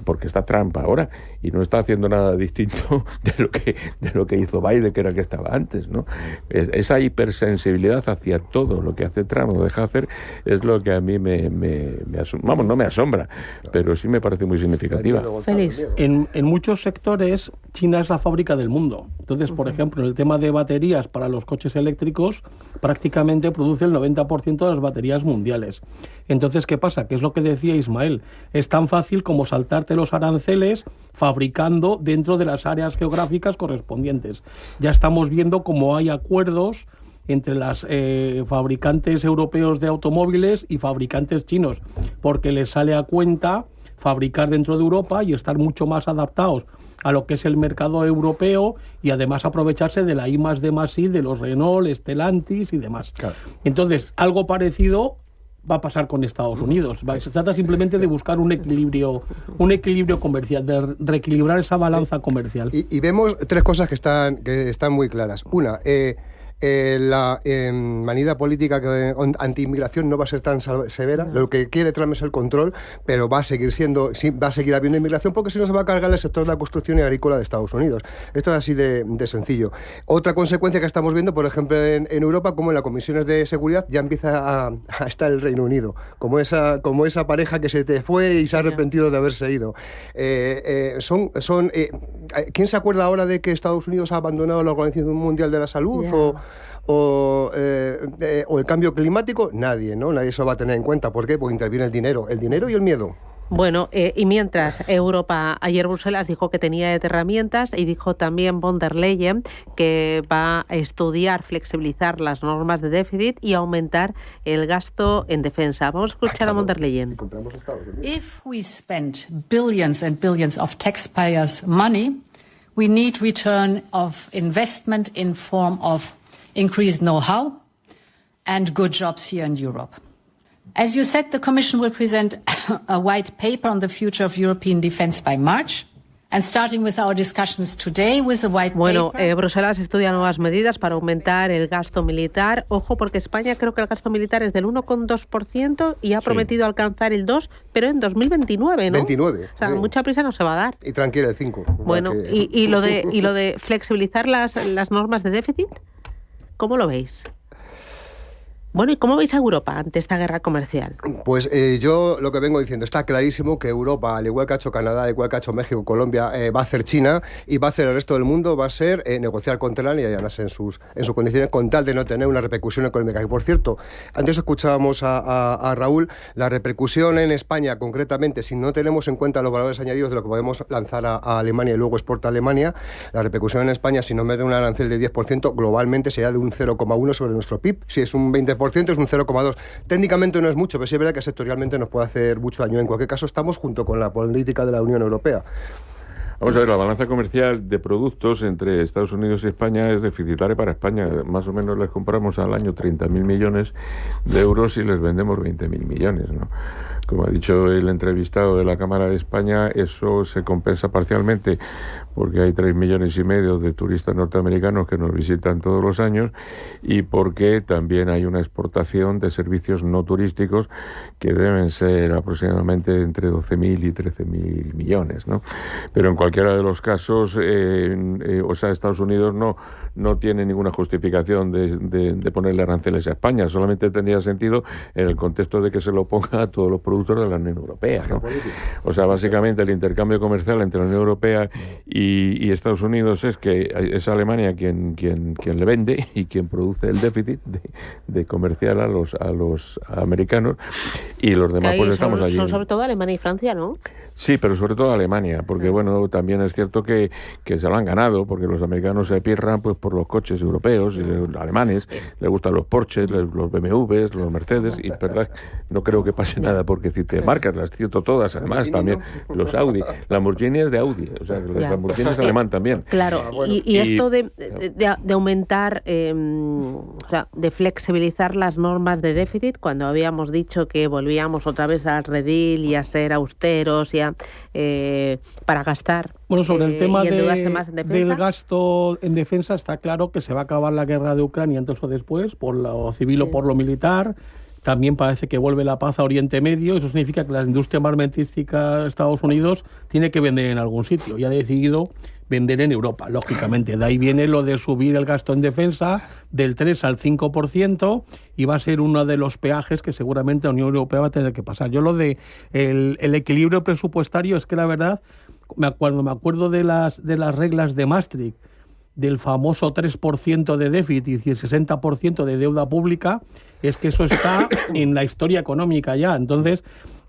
porque está Trump ahora y no está haciendo nada distinto de lo que hizo Biden, que era el que estaba antes, ¿no? Esa hipersensibilidad hacia todo lo que hace Trump o deja hacer es lo que a mí vamos, no me asombra, pero sí me parece muy significativa. Feliz. En muchos sectores China es la fábrica del mundo. Entonces, por ejemplo, en el tema de baterías para los coches eléctricos, prácticamente produce el 90% de las baterías mundiales. Entonces, ¿qué pasa? Que es lo que decía Ismael. Es tan fácil como saltarte los aranceles fabricando dentro de las áreas geográficas correspondientes. Ya estamos viendo cómo hay acuerdos entre las fabricantes europeos de automóviles y fabricantes chinos, porque les sale a cuenta fabricar dentro de Europa y estar mucho más adaptados a lo que es el mercado europeo y además aprovecharse de la I+D+I de los Renault, Stellantis y demás. Claro. Entonces, algo parecido va a pasar con Estados Unidos. Se trata simplemente de buscar un equilibrio comercial, de reequilibrar esa balanza comercial. Y vemos 3 cosas que están muy claras. Una, la manida política anti-inmigración no va a ser tan severa. Lo que quiere Trump es el control, pero va a seguir habiendo inmigración, porque si no se va a cargar el sector de la construcción y agrícola de Estados Unidos. Esto es así de sencillo. Otra consecuencia que estamos viendo, por ejemplo, en Europa, como en las comisiones de seguridad ya empieza a estar el Reino Unido, como esa pareja que se te fue y se ha arrepentido de haberse ido. ¿Quién se acuerda ahora de que Estados Unidos ha abandonado la Organización Mundial de la Salud? O el cambio climático, nadie, ¿no? Nadie se lo va a tener en cuenta. ¿Por qué? Porque interviene el dinero y el miedo. Bueno, y mientras Europa, ayer Bruselas dijo que tenía herramientas y dijo también von der Leyen que va a estudiar flexibilizar las normas de déficit y aumentar el gasto en defensa. Vamos a escuchar a von der Leyen. If we spend billions and billions of taxpayers' money, we need return of investment in form of increased know-how and good jobs here in Europe. As you said, the Commission will present a white paper on the future of European defence by March. And starting with our discussions today with the white paper. Bueno, Bruselas estudia nuevas medidas para aumentar el gasto militar. Ojo, porque España creo que el gasto militar es del 1,2% y ha prometido alcanzar el 2%, pero en 2029, ¿no? 29. O sea, mucha prisa no se va a dar. Y tranquila, el 5. Bueno, y lo de flexibilizar las normas de déficit, ¿cómo lo veis? Bueno, ¿y cómo veis a Europa ante esta guerra comercial? Pues yo lo que vengo diciendo, está clarísimo que Europa, al igual que ha hecho Canadá, al igual que ha hecho México, Colombia, va a hacer China y va a hacer el resto del mundo, va a ser negociar con Teherán y allanarse en sus condiciones con tal de no tener una repercusión económica. Y por cierto, antes escuchábamos a Raúl, la repercusión en España concretamente, si no tenemos en cuenta los valores añadidos de lo que podemos lanzar a Alemania y luego exporta a Alemania, la repercusión en España, si no mete un arancel de 10%, globalmente sería de un 0,1 sobre nuestro PIB. Si es un 20%, es un 0,2. Técnicamente no es mucho, pero sí es verdad que sectorialmente nos puede hacer mucho daño. En cualquier caso, estamos junto con la política de la Unión Europea. Vamos a ver, la balanza comercial de productos entre Estados Unidos y España es deficitaria para España. Más o menos les compramos al año 30.000 millones de euros y les vendemos 20.000 millones, ¿no? Como ha dicho el entrevistado de la Cámara de España, eso se compensa parcialmente porque hay 3,5 millones de turistas norteamericanos que nos visitan todos los años y porque también hay una exportación de servicios no turísticos que deben ser aproximadamente entre 12.000 y 13.000 millones, ¿no? Pero en cualquiera de los casos, Estados Unidos no tiene ninguna justificación de ponerle aranceles a España, solamente tendría sentido en el contexto de que se lo ponga a todos los productos de la Unión Europea, ¿no? O sea, básicamente el intercambio comercial entre la Unión Europea y Estados Unidos es que es Alemania quien le vende y quien produce el déficit de comercial a los americanos, y los demás pues estamos allí. Son sobre todo Alemania y Francia, ¿no? Sí, pero sobre todo Alemania, porque bueno, también es cierto que se lo han ganado, porque los americanos se pirran pues por los coches europeos y los alemanes, les gustan los Porsches, los BMWs, los Mercedes, y verdad, no creo que pase nada porque cite marcas, las cito todas, además también los Audi, Lamborghini es de Audi, o sea, el Lamborghini es alemán también. Claro, y esto de aumentar, o sea, de flexibilizar las normas de déficit, cuando habíamos dicho que volvíamos otra vez al redil y a ser austeros y para gastar. Bueno, sobre el tema más en del gasto en defensa, está claro que se va a acabar la guerra de Ucrania antes o después, por lo civil o por lo militar. También parece que vuelve la paz a Oriente Medio. Eso significa que la industria armamentística de Estados Unidos tiene que vender en algún sitio y ha decidido vender en Europa, lógicamente. De ahí viene lo de subir el gasto en defensa del 3 al 5% y va a ser uno de los peajes que seguramente la Unión Europea va a tener que pasar. Yo lo de el equilibrio presupuestario es que la verdad, me acuerdo de las reglas de Maastricht, del famoso 3% de déficit y el 60% de deuda pública, es que eso está en la historia económica ya. Entonces,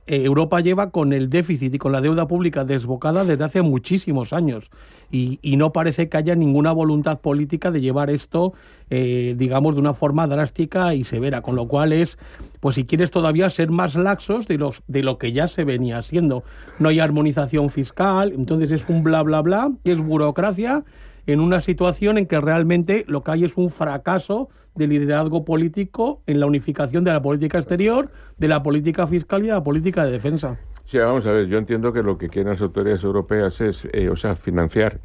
Europa lleva con el déficit y con la deuda pública desbocada desde hace muchísimos años y no parece que haya ninguna voluntad política de llevar esto, digamos, de una forma drástica y severa, con lo cual es, pues si quieres todavía ser más laxos de lo que ya se venía haciendo. No hay armonización fiscal, entonces es un bla bla bla, es burocracia en una situación en que realmente lo que hay es un fracaso de liderazgo político en la unificación de la política exterior, de la política fiscal y de la política de defensa. Sí, vamos a ver, yo entiendo que lo que quieren las autoridades europeas es, financiar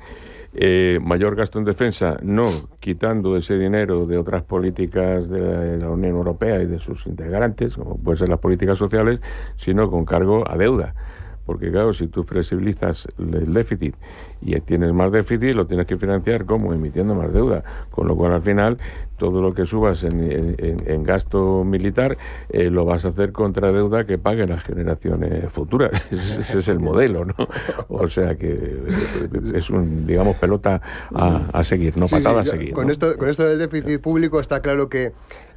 mayor gasto en defensa, no quitando ese dinero de otras políticas de la Unión Europea y de sus integrantes, como pueden ser las políticas sociales, sino con cargo a deuda. Porque claro, si tú flexibilizas el déficit y tienes más déficit, lo tienes que financiar como emitiendo más deuda. Con lo cual, al final, todo lo que subas en gasto militar lo vas a hacer contra deuda que paguen las generaciones futuras. Ese es el modelo, ¿no? O sea que es digamos, pelota a seguir, no patada a seguir. Con esto del déficit público está claro que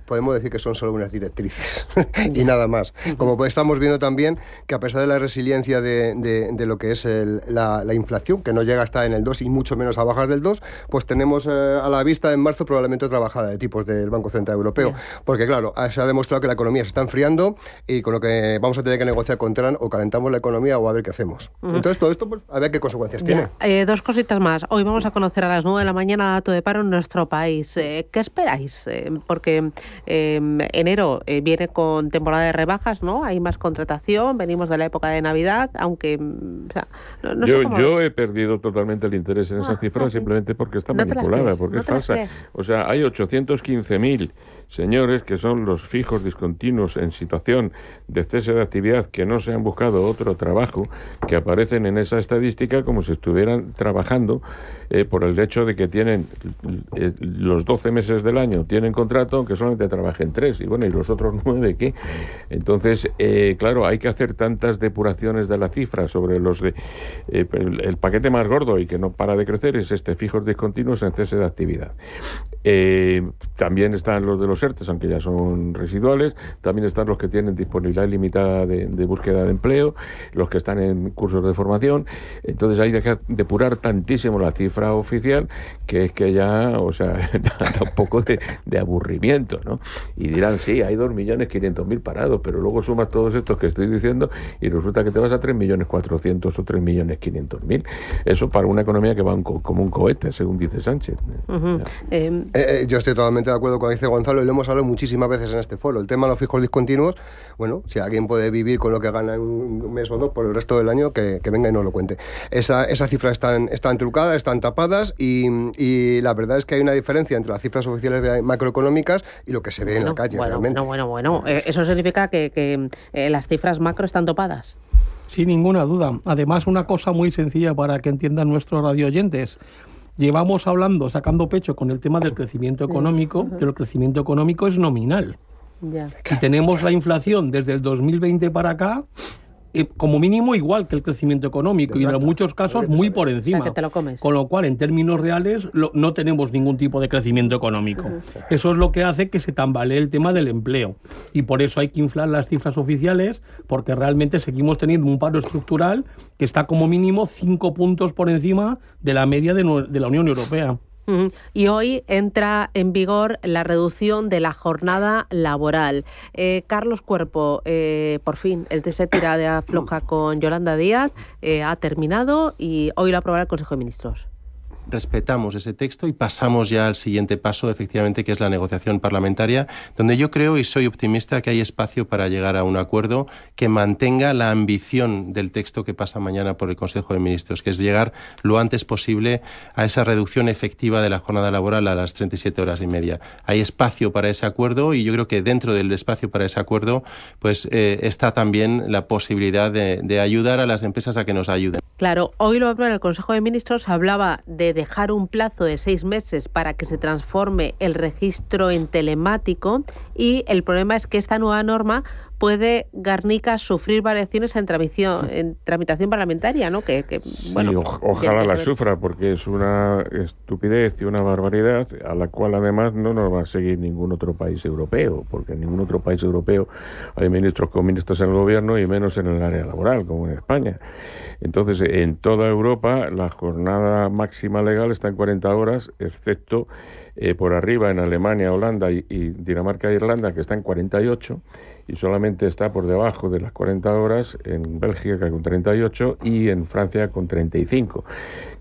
podemos decir que son solo unas directrices y nada más. Como estamos viendo también que a pesar de la resiliencia de lo que es la inflación, que no llega hasta en el 2 y mucho menos a bajar del 2, pues tenemos a la vista en marzo probablemente otra bajada de tipos del Banco Central Europeo. Porque claro, se ha demostrado que la economía se está enfriando y con lo que vamos a tener que negociar con Trump, o calentamos la economía o a ver qué hacemos. Entonces todo esto, pues a ver qué consecuencias tiene. Dos cositas más. Hoy vamos a conocer a las 9 de la mañana dato de paro en nuestro país. ¿Qué esperáis? Porque enero viene con temporada de rebajas, ¿no? Hay más contratación, venimos de la época de Navidad, aunque... O sea, no sé yo he perdido totalmente el interés en esa cifra simplemente porque está manipulada, porque es falsa. O sea, hay 815.000 señores que son los fijos discontinuos en situación de cese de actividad que no se han buscado otro trabajo, que aparecen en esa estadística como si estuvieran trabajando por el hecho de que tienen los 12 meses del año tienen contrato, aunque solamente trabajen 3, y bueno, ¿y los otros 9 qué? Entonces, claro, hay que hacer tantas depuraciones de la cifra sobre los de... el paquete más gordo y que no para de crecer es fijos discontinuos en cese de actividad. También están los de los ERTES, aunque ya son residuales, también están los que tienen disponibilidad ilimitada de búsqueda de empleo, los que están en cursos de formación. Entonces hay que depurar tantísimo la cifra cifra oficial, que es que ya, o sea, da un poco de aburrimiento, ¿no? Y dirán, sí, hay 2.500.000 parados, pero luego sumas todos estos que estoy diciendo y resulta que te vas a 3.400.000 o 3.500.000. Eso para una economía que va como un cohete, según dice Sánchez. Yo estoy totalmente de acuerdo con lo que dice Gonzalo y lo hemos hablado muchísimas veces en este foro. El tema de los fijos discontinuos, bueno, si alguien puede vivir con lo que gana en un mes o dos por el resto del año, que venga y nos lo cuente. Esas cifras están trucadas, están tapadas y la verdad es que hay una diferencia entre las cifras oficiales macroeconómicas y lo que se ve en la calle realmente. Bueno. ¿Eso significa que las cifras macro están tapadas? Sin ninguna duda. Además, una cosa muy sencilla para que entiendan nuestros radioyentes. Llevamos hablando, sacando pecho con el tema del crecimiento económico, pero el crecimiento económico es nominal. Ya. Y tenemos la inflación desde el 2020 para acá, como mínimo igual que el crecimiento económico, y en muchos casos muy por encima. O sea, que te lo comes. Con lo cual, en términos reales, no tenemos ningún tipo de crecimiento económico. Eso es lo que hace que se tambalee el tema del empleo. Y por eso hay que inflar las cifras oficiales, porque realmente seguimos teniendo un paro estructural que está como mínimo 5 puntos por encima de la media de la Unión Europea. Y hoy entra en vigor la reducción de la jornada laboral. Carlos Cuerpo, por fin, el TSE tira de afloja con Yolanda Díaz, ha terminado y hoy lo aprobará el Consejo de Ministros. Respetamos ese texto y pasamos ya al siguiente paso, efectivamente, que es la negociación parlamentaria, donde yo creo y soy optimista que hay espacio para llegar a un acuerdo que mantenga la ambición del texto que pasa mañana por el Consejo de Ministros, que es llegar lo antes posible a esa reducción efectiva de la jornada laboral a las 37 horas y media. Hay espacio para ese acuerdo y yo creo que dentro del espacio para ese acuerdo pues está también la posibilidad de ayudar a las empresas a que nos ayuden. Claro, hoy lo aprueba el Consejo de Ministros, hablaba de dejar un plazo de 6 meses para que se transforme el registro en telemático y el problema es que esta nueva norma puede, Garnica, sufrir variaciones en tramitación parlamentaria, ¿no? Bueno, ojalá la sufra, porque es una estupidez y una barbaridad a la cual además no nos va a seguir ningún otro país europeo, porque en ningún otro país europeo hay ministros comunistas en el gobierno y menos en el área laboral, como en España. Entonces, en toda Europa la jornada máxima legal está en 40 horas, excepto por arriba en Alemania, Holanda y Dinamarca e Irlanda, que está en 48, y solamente está por debajo de las 40 horas en Bélgica con 38 y en Francia con 35.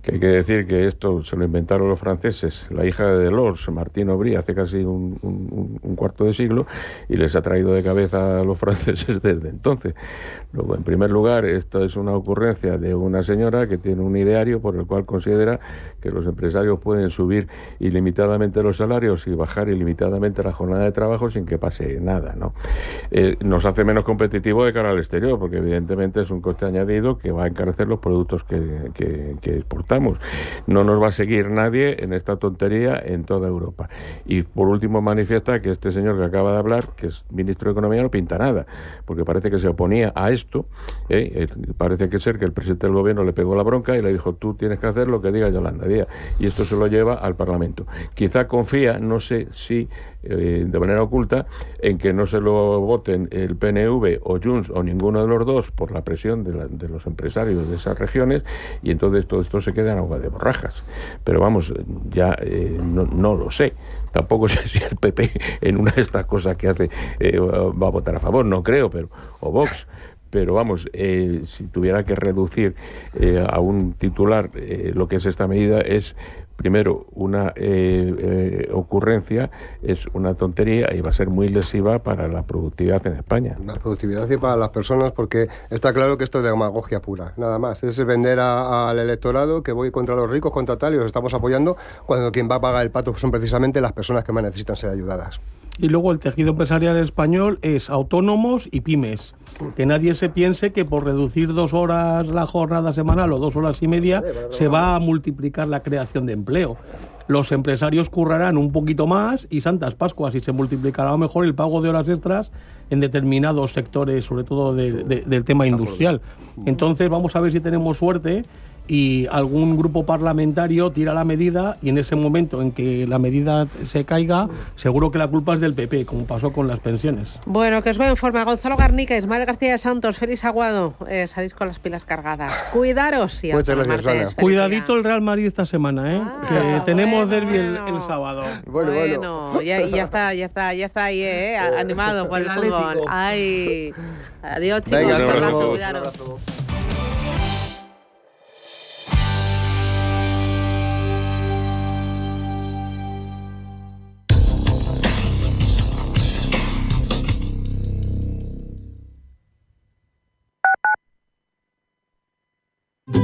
Que hay que decir que esto se lo inventaron los franceses, la hija de Delors, Martine Aubry, hace casi un cuarto de siglo, y les ha traído de cabeza a los franceses desde entonces. Luego, en primer lugar, esto es una ocurrencia de una señora que tiene un ideario por el cual considera que los empresarios pueden subir ilimitadamente los salarios y bajar ilimitadamente la jornada de trabajo sin que pase nada, ¿no? Nos hace menos competitivos de cara al exterior, porque evidentemente es un coste añadido que va a encarecer los productos que exportamos. No nos va a seguir nadie en esta tontería en toda Europa. Y por último manifiesta que este señor que acaba de hablar, que es ministro de Economía, no pinta nada, porque parece que se oponía a esto. Parece que ser que el presidente del gobierno le pegó la bronca y le dijo, tú tienes que hacer lo que diga Yolanda Díaz, y esto se lo lleva al Parlamento. Quizá confía, no sé si de manera oculta, en que no se lo voten el PNV o Junts o ninguno de los dos por la presión de los empresarios de esas regiones, y entonces todo esto se queda en agua de borrajas. Pero vamos, ya no lo sé. Tampoco sé si el PP en una de estas cosas que hace va a votar a favor, no creo, o Vox. Pero vamos, si tuviera que reducir a un titular lo que es esta medida, es primero una ocurrencia, es una tontería y va a ser muy lesiva para la productividad en España. La productividad y para las personas, porque está claro que esto es demagogia pura, nada más. Es vender al electorado que voy contra los ricos, contra tal, y los estamos apoyando, cuando quien va a pagar el pato son precisamente las personas que más necesitan ser ayudadas. Y luego el tejido empresarial español es autónomos y pymes. Que nadie se piense que por reducir 2 horas la jornada semanal o 2 horas y media se va a multiplicar la creación de empleo. Los empresarios currarán un poquito más y Santas Pascuas, y se multiplicará a lo mejor el pago de horas extras en determinados sectores, sobre todo del tema industrial. Entonces vamos a ver si tenemos suerte y algún grupo parlamentario tira la medida y en ese momento en que la medida se caiga, seguro que la culpa es del PP, como pasó con las pensiones. Bueno, que os veo en forma. Gonzalo Garnica, Ismael García de Santos, Félix Aguado, salís con las pilas cargadas. Cuidaros y hasta el martes. Cuidadito el Real Madrid esta semana, que tenemos derbi el sábado. Bueno. Ya está ahí, animado por el fútbol. Ay, adiós chicos, Venga, un abrazo, cuidaros.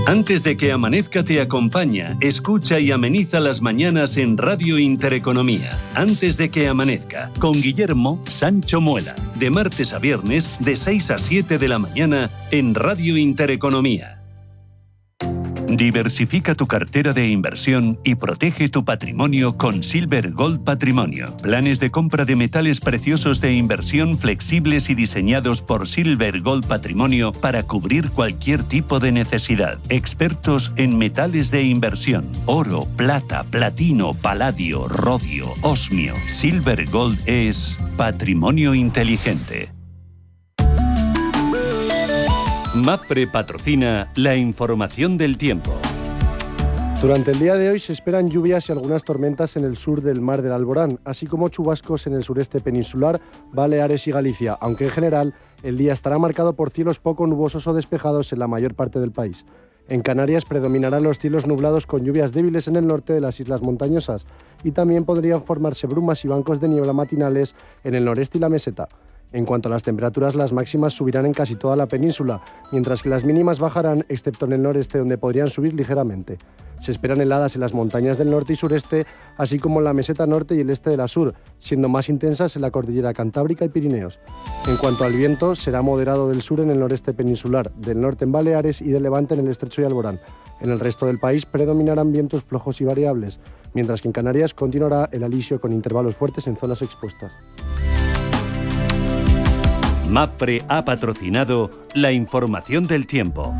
Antes de que amanezca te acompaña, escucha y ameniza las mañanas en Radio Intereconomía. Antes de que amanezca, con Guillermo Sancho Muela. De martes a viernes, de 6 a 7 de la mañana, en Radio Intereconomía. Diversifica tu cartera de inversión y protege tu patrimonio con Silver Gold Patrimonio. Planes de compra de metales preciosos de inversión flexibles y diseñados por Silver Gold Patrimonio para cubrir cualquier tipo de necesidad. Expertos en metales de inversión: oro, plata, platino, paladio, rodio, osmio. Silver Gold es patrimonio inteligente. MAPFRE patrocina la información del tiempo. Durante el día de hoy se esperan lluvias y algunas tormentas en el sur del Mar del Alborán, así como chubascos en el sureste peninsular, Baleares y Galicia, aunque en general el día estará marcado por cielos poco nubosos o despejados en la mayor parte del país. En Canarias predominarán los cielos nublados con lluvias débiles en el norte de las islas montañosas y también podrían formarse brumas y bancos de niebla matinales en el noreste y la meseta. En cuanto a las temperaturas, las máximas subirán en casi toda la península, mientras que las mínimas bajarán, excepto en el noreste, donde podrían subir ligeramente. Se esperan heladas en las montañas del norte y sureste, así como en la meseta norte y el este de la sur, siendo más intensas en la cordillera Cantábrica y Pirineos. En cuanto al viento, será moderado del sur en el noreste peninsular, del norte en Baleares y del levante en el estrecho y Alborán. En el resto del país predominarán vientos flojos y variables, mientras que en Canarias continuará el alisio con intervalos fuertes en zonas expuestas. MAPFRE ha patrocinado la información del tiempo.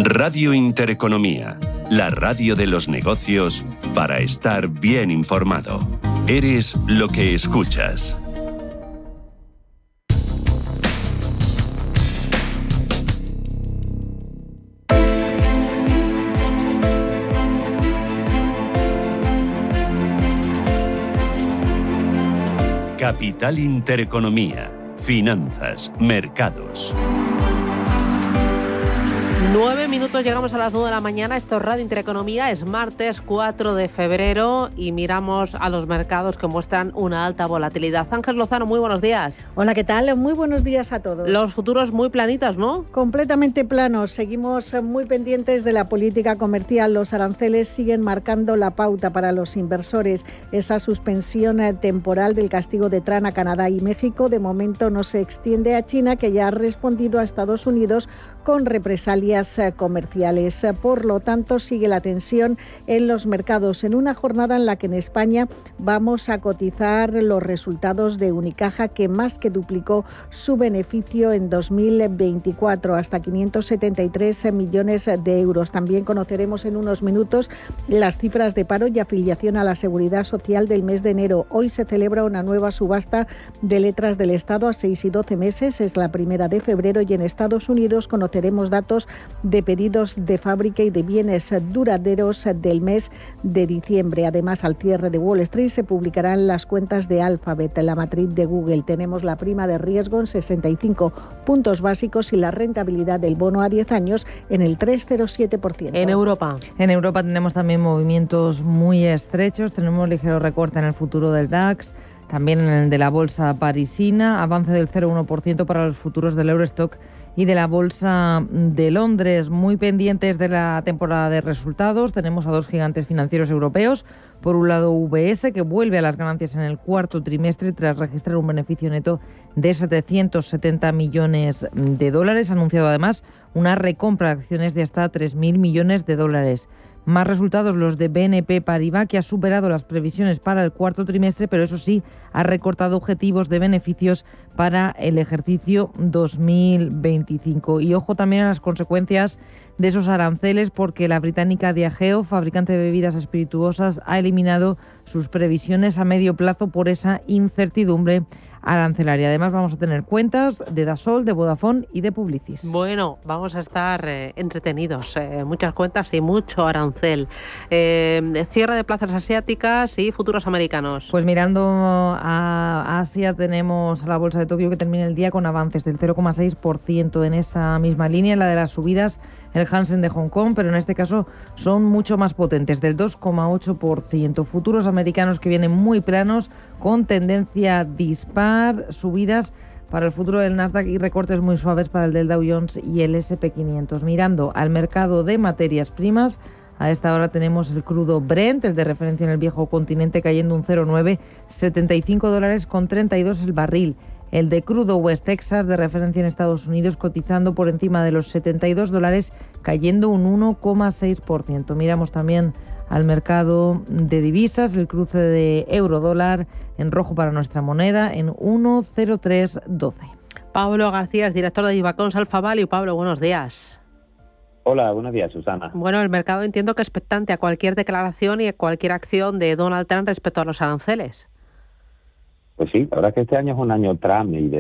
Radio Intereconomía, la radio de los negocios para estar bien informado. Eres lo que escuchas. Capital Intereconomía, finanzas, mercados. 9 minutos, llegamos a las 9 de la mañana. Esto es Radio Intereconomía, es martes 4 de febrero y miramos a los mercados que muestran una alta volatilidad. Ángel Lozano, muy buenos días. Hola, ¿qué tal? Muy buenos días a todos. Los futuros muy planitos, ¿no? Completamente planos. Seguimos muy pendientes de la política comercial. Los aranceles siguen marcando la pauta para los inversores. Esa suspensión temporal del castigo de Trump a Canadá y México de momento no se extiende a China, que ya ha respondido a Estados Unidos con represalias comerciales. Por lo tanto, sigue la tensión en los mercados en una jornada en la que en España vamos a cotizar los resultados de Unicaja, que más que duplicó su beneficio en 2024 hasta 573 millones de euros. También conoceremos en unos minutos las cifras de paro y afiliación a la Seguridad Social del mes de enero. Hoy se celebra una nueva subasta de letras del Estado a 6 y 12 meses. Es la primera de febrero y en Estados Unidos conoceremos datos de pedidos de fábrica y de bienes duraderos del mes de diciembre. Además, al cierre de Wall Street se publicarán las cuentas de Alphabet, la matriz de Google. Tenemos la prima de riesgo en 65 puntos básicos y la rentabilidad del bono a 10 años en el 3,07%. En Europa. En Europa tenemos también movimientos muy estrechos. Tenemos ligero recorte en el futuro del DAX, también en el de la bolsa parisina, avance del 0,1% para los futuros del Eurostock y de la Bolsa de Londres. Muy pendientes de la temporada de resultados, tenemos a dos gigantes financieros europeos. Por un lado, UBS, que vuelve a las ganancias en el cuarto trimestre tras registrar un beneficio neto de 770 millones de dólares. Ha anunciado además una recompra de acciones de hasta 3.000 millones de dólares. Más resultados los de BNP Paribas, que ha superado las previsiones para el cuarto trimestre, pero eso sí, ha recortado objetivos de beneficios para el ejercicio 2025. Y ojo también a las consecuencias de esos aranceles, porque la británica Diageo, fabricante de bebidas espirituosas, ha eliminado sus previsiones a medio plazo por esa incertidumbre arancelaria. Además, vamos a tener cuentas de Dassault, de Vodafone y de Publicis. Bueno, vamos a estar entretenidos. Muchas cuentas y mucho arancel. Cierre de plazas asiáticas y futuros americanos. Pues mirando a Asia, tenemos a la bolsa de Tokio que termina el día con avances del 0,6% en esa misma línea, la de las subidas, el Hansen de Hong Kong, pero en este caso son mucho más potentes, del 2,8%. Futuros americanos que vienen muy planos, con tendencia dispar, subidas para el futuro del Nasdaq y recortes muy suaves para el del Dow Jones y el S&P 500. Mirando al mercado de materias primas, a esta hora tenemos el crudo Brent, el de referencia en el viejo continente, cayendo un 0,9, $75.32 el barril. El de crudo West Texas, de referencia en Estados Unidos, cotizando por encima de los $72, cayendo un 1,6%. Miramos también al mercado de divisas, el cruce de euro-dólar en rojo para nuestra moneda en 1,0312. Pablo García es director de Ibacons Alpha Value. Pablo, buenos días. Hola, buenos días, Susana. Bueno, el mercado entiendo que expectante a cualquier declaración y a cualquier acción de Donald Trump respecto a los aranceles. Pues sí, la verdad es que este año es un año Trump y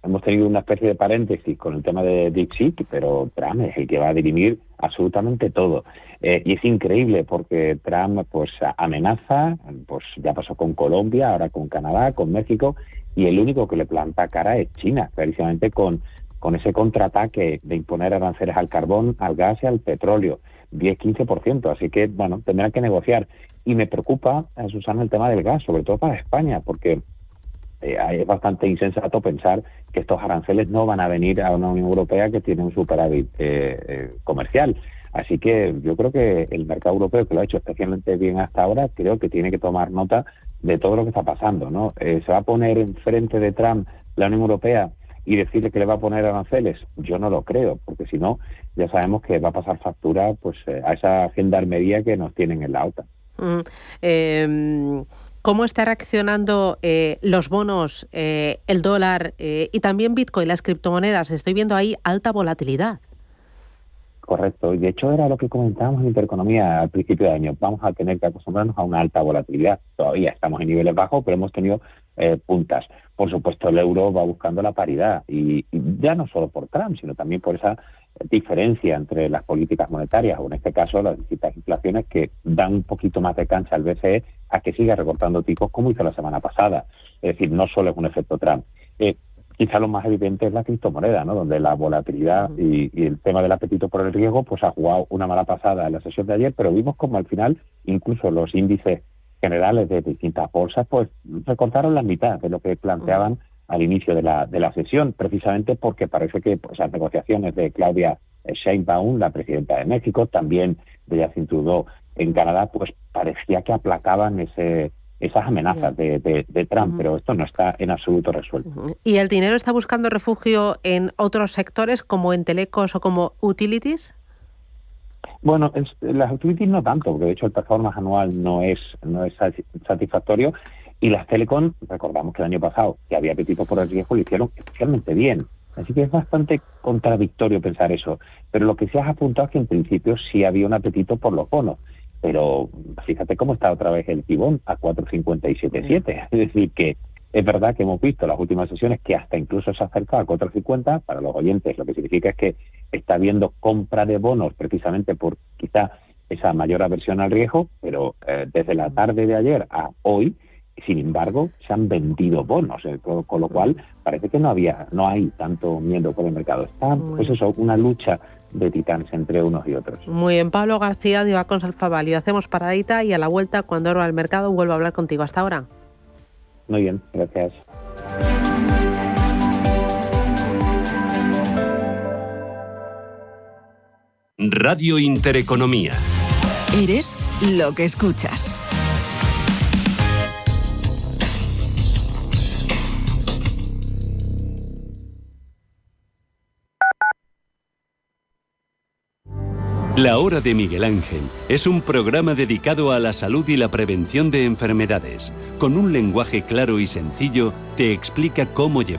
hemos tenido una especie de paréntesis con el tema de DeepSeek, pero Trump es el que va a dirimir absolutamente todo. Y es increíble porque Trump pues amenaza, pues ya pasó con Colombia, ahora con Canadá, con México, y el único que le planta cara es China, precisamente con ese contraataque de imponer aranceles al carbón, al gas y al petróleo, 10-15%. Así que, bueno, tendrán que negociar. Y me preocupa, Susana, el tema del gas, sobre todo para España, porque es bastante insensato pensar que estos aranceles no van a venir a una Unión Europea que tiene un superávit comercial. Así que yo creo que el mercado europeo, que lo ha hecho especialmente bien hasta ahora, creo que tiene que tomar nota de todo lo que está pasando, ¿no? ¿Se va a poner enfrente de Trump la Unión Europea y decirle que le va a poner aranceles? Yo no lo creo, porque si no, ya sabemos que va a pasar factura pues a esa gendarmería que nos tienen en la OTAN. ¿Cómo está reaccionando los bonos, el dólar y también Bitcoin, las criptomonedas? Estoy viendo ahí alta volatilidad. Correcto, y de hecho era lo que comentábamos en Intereconomía al principio de año. Vamos a tener que acostumbrarnos a una alta volatilidad. Todavía estamos en niveles bajos, pero hemos tenido puntas. Por supuesto, el euro va buscando la paridad, y ya no solo por Trump, sino también por esa diferencia entre las políticas monetarias, o en este caso las distintas inflaciones, que dan un poquito más de cancha al BCE a que siga recortando tipos como hizo la semana pasada. Es decir, no solo es un efecto Trump. Quizá lo más evidente es la criptomoneda, ¿no? Donde la volatilidad y el tema del apetito por el riesgo pues ha jugado una mala pasada en la sesión de ayer, pero vimos como al final incluso los índices generales de distintas bolsas pues recortaron la mitad de lo que planteaban al inicio de la sesión, precisamente porque parece que pues, las negociaciones de Claudia Sheinbaum, la presidenta de México, también de Justin Trudeau en Canadá, pues parecía que aplacaban esas amenazas de Trump, pero esto no está en absoluto resuelto. ¿Y el dinero está buscando refugio en otros sectores como en telecos o como utilities? Bueno, las utilities no tanto, porque de hecho el performance anual no es satisfactorio, y las telecom, recordamos que el año pasado, que había apetito por el riesgo, lo hicieron especialmente bien. Así que es bastante contradictorio pensar eso. Pero lo que sí has apuntado es que en principio sí había un apetito por los bonos. Pero fíjate cómo está otra vez el tibón a 4,57,7. Es decir, que es verdad que hemos visto en las últimas sesiones que hasta incluso se ha acercado a 4,50. Para los oyentes, lo que significa es que está habiendo compra de bonos precisamente por quizá esa mayor aversión al riesgo, pero desde la tarde de ayer a hoy, sin embargo, se han vendido bonos, con lo cual parece que no hay tanto miedo por el mercado. Está, pues eso, una lucha de titanes entre unos y otros. Muy bien, Pablo García de Ibacons Alpha Value. Hacemos paradita y a la vuelta, cuando abra el mercado, vuelvo a hablar contigo. Hasta ahora. Muy bien, gracias. Radio Intereconomía. Eres lo que escuchas. La Hora de Miguel Ángel es un programa dedicado a la salud y la prevención de enfermedades. Con un lenguaje claro y sencillo, te explica cómo llevar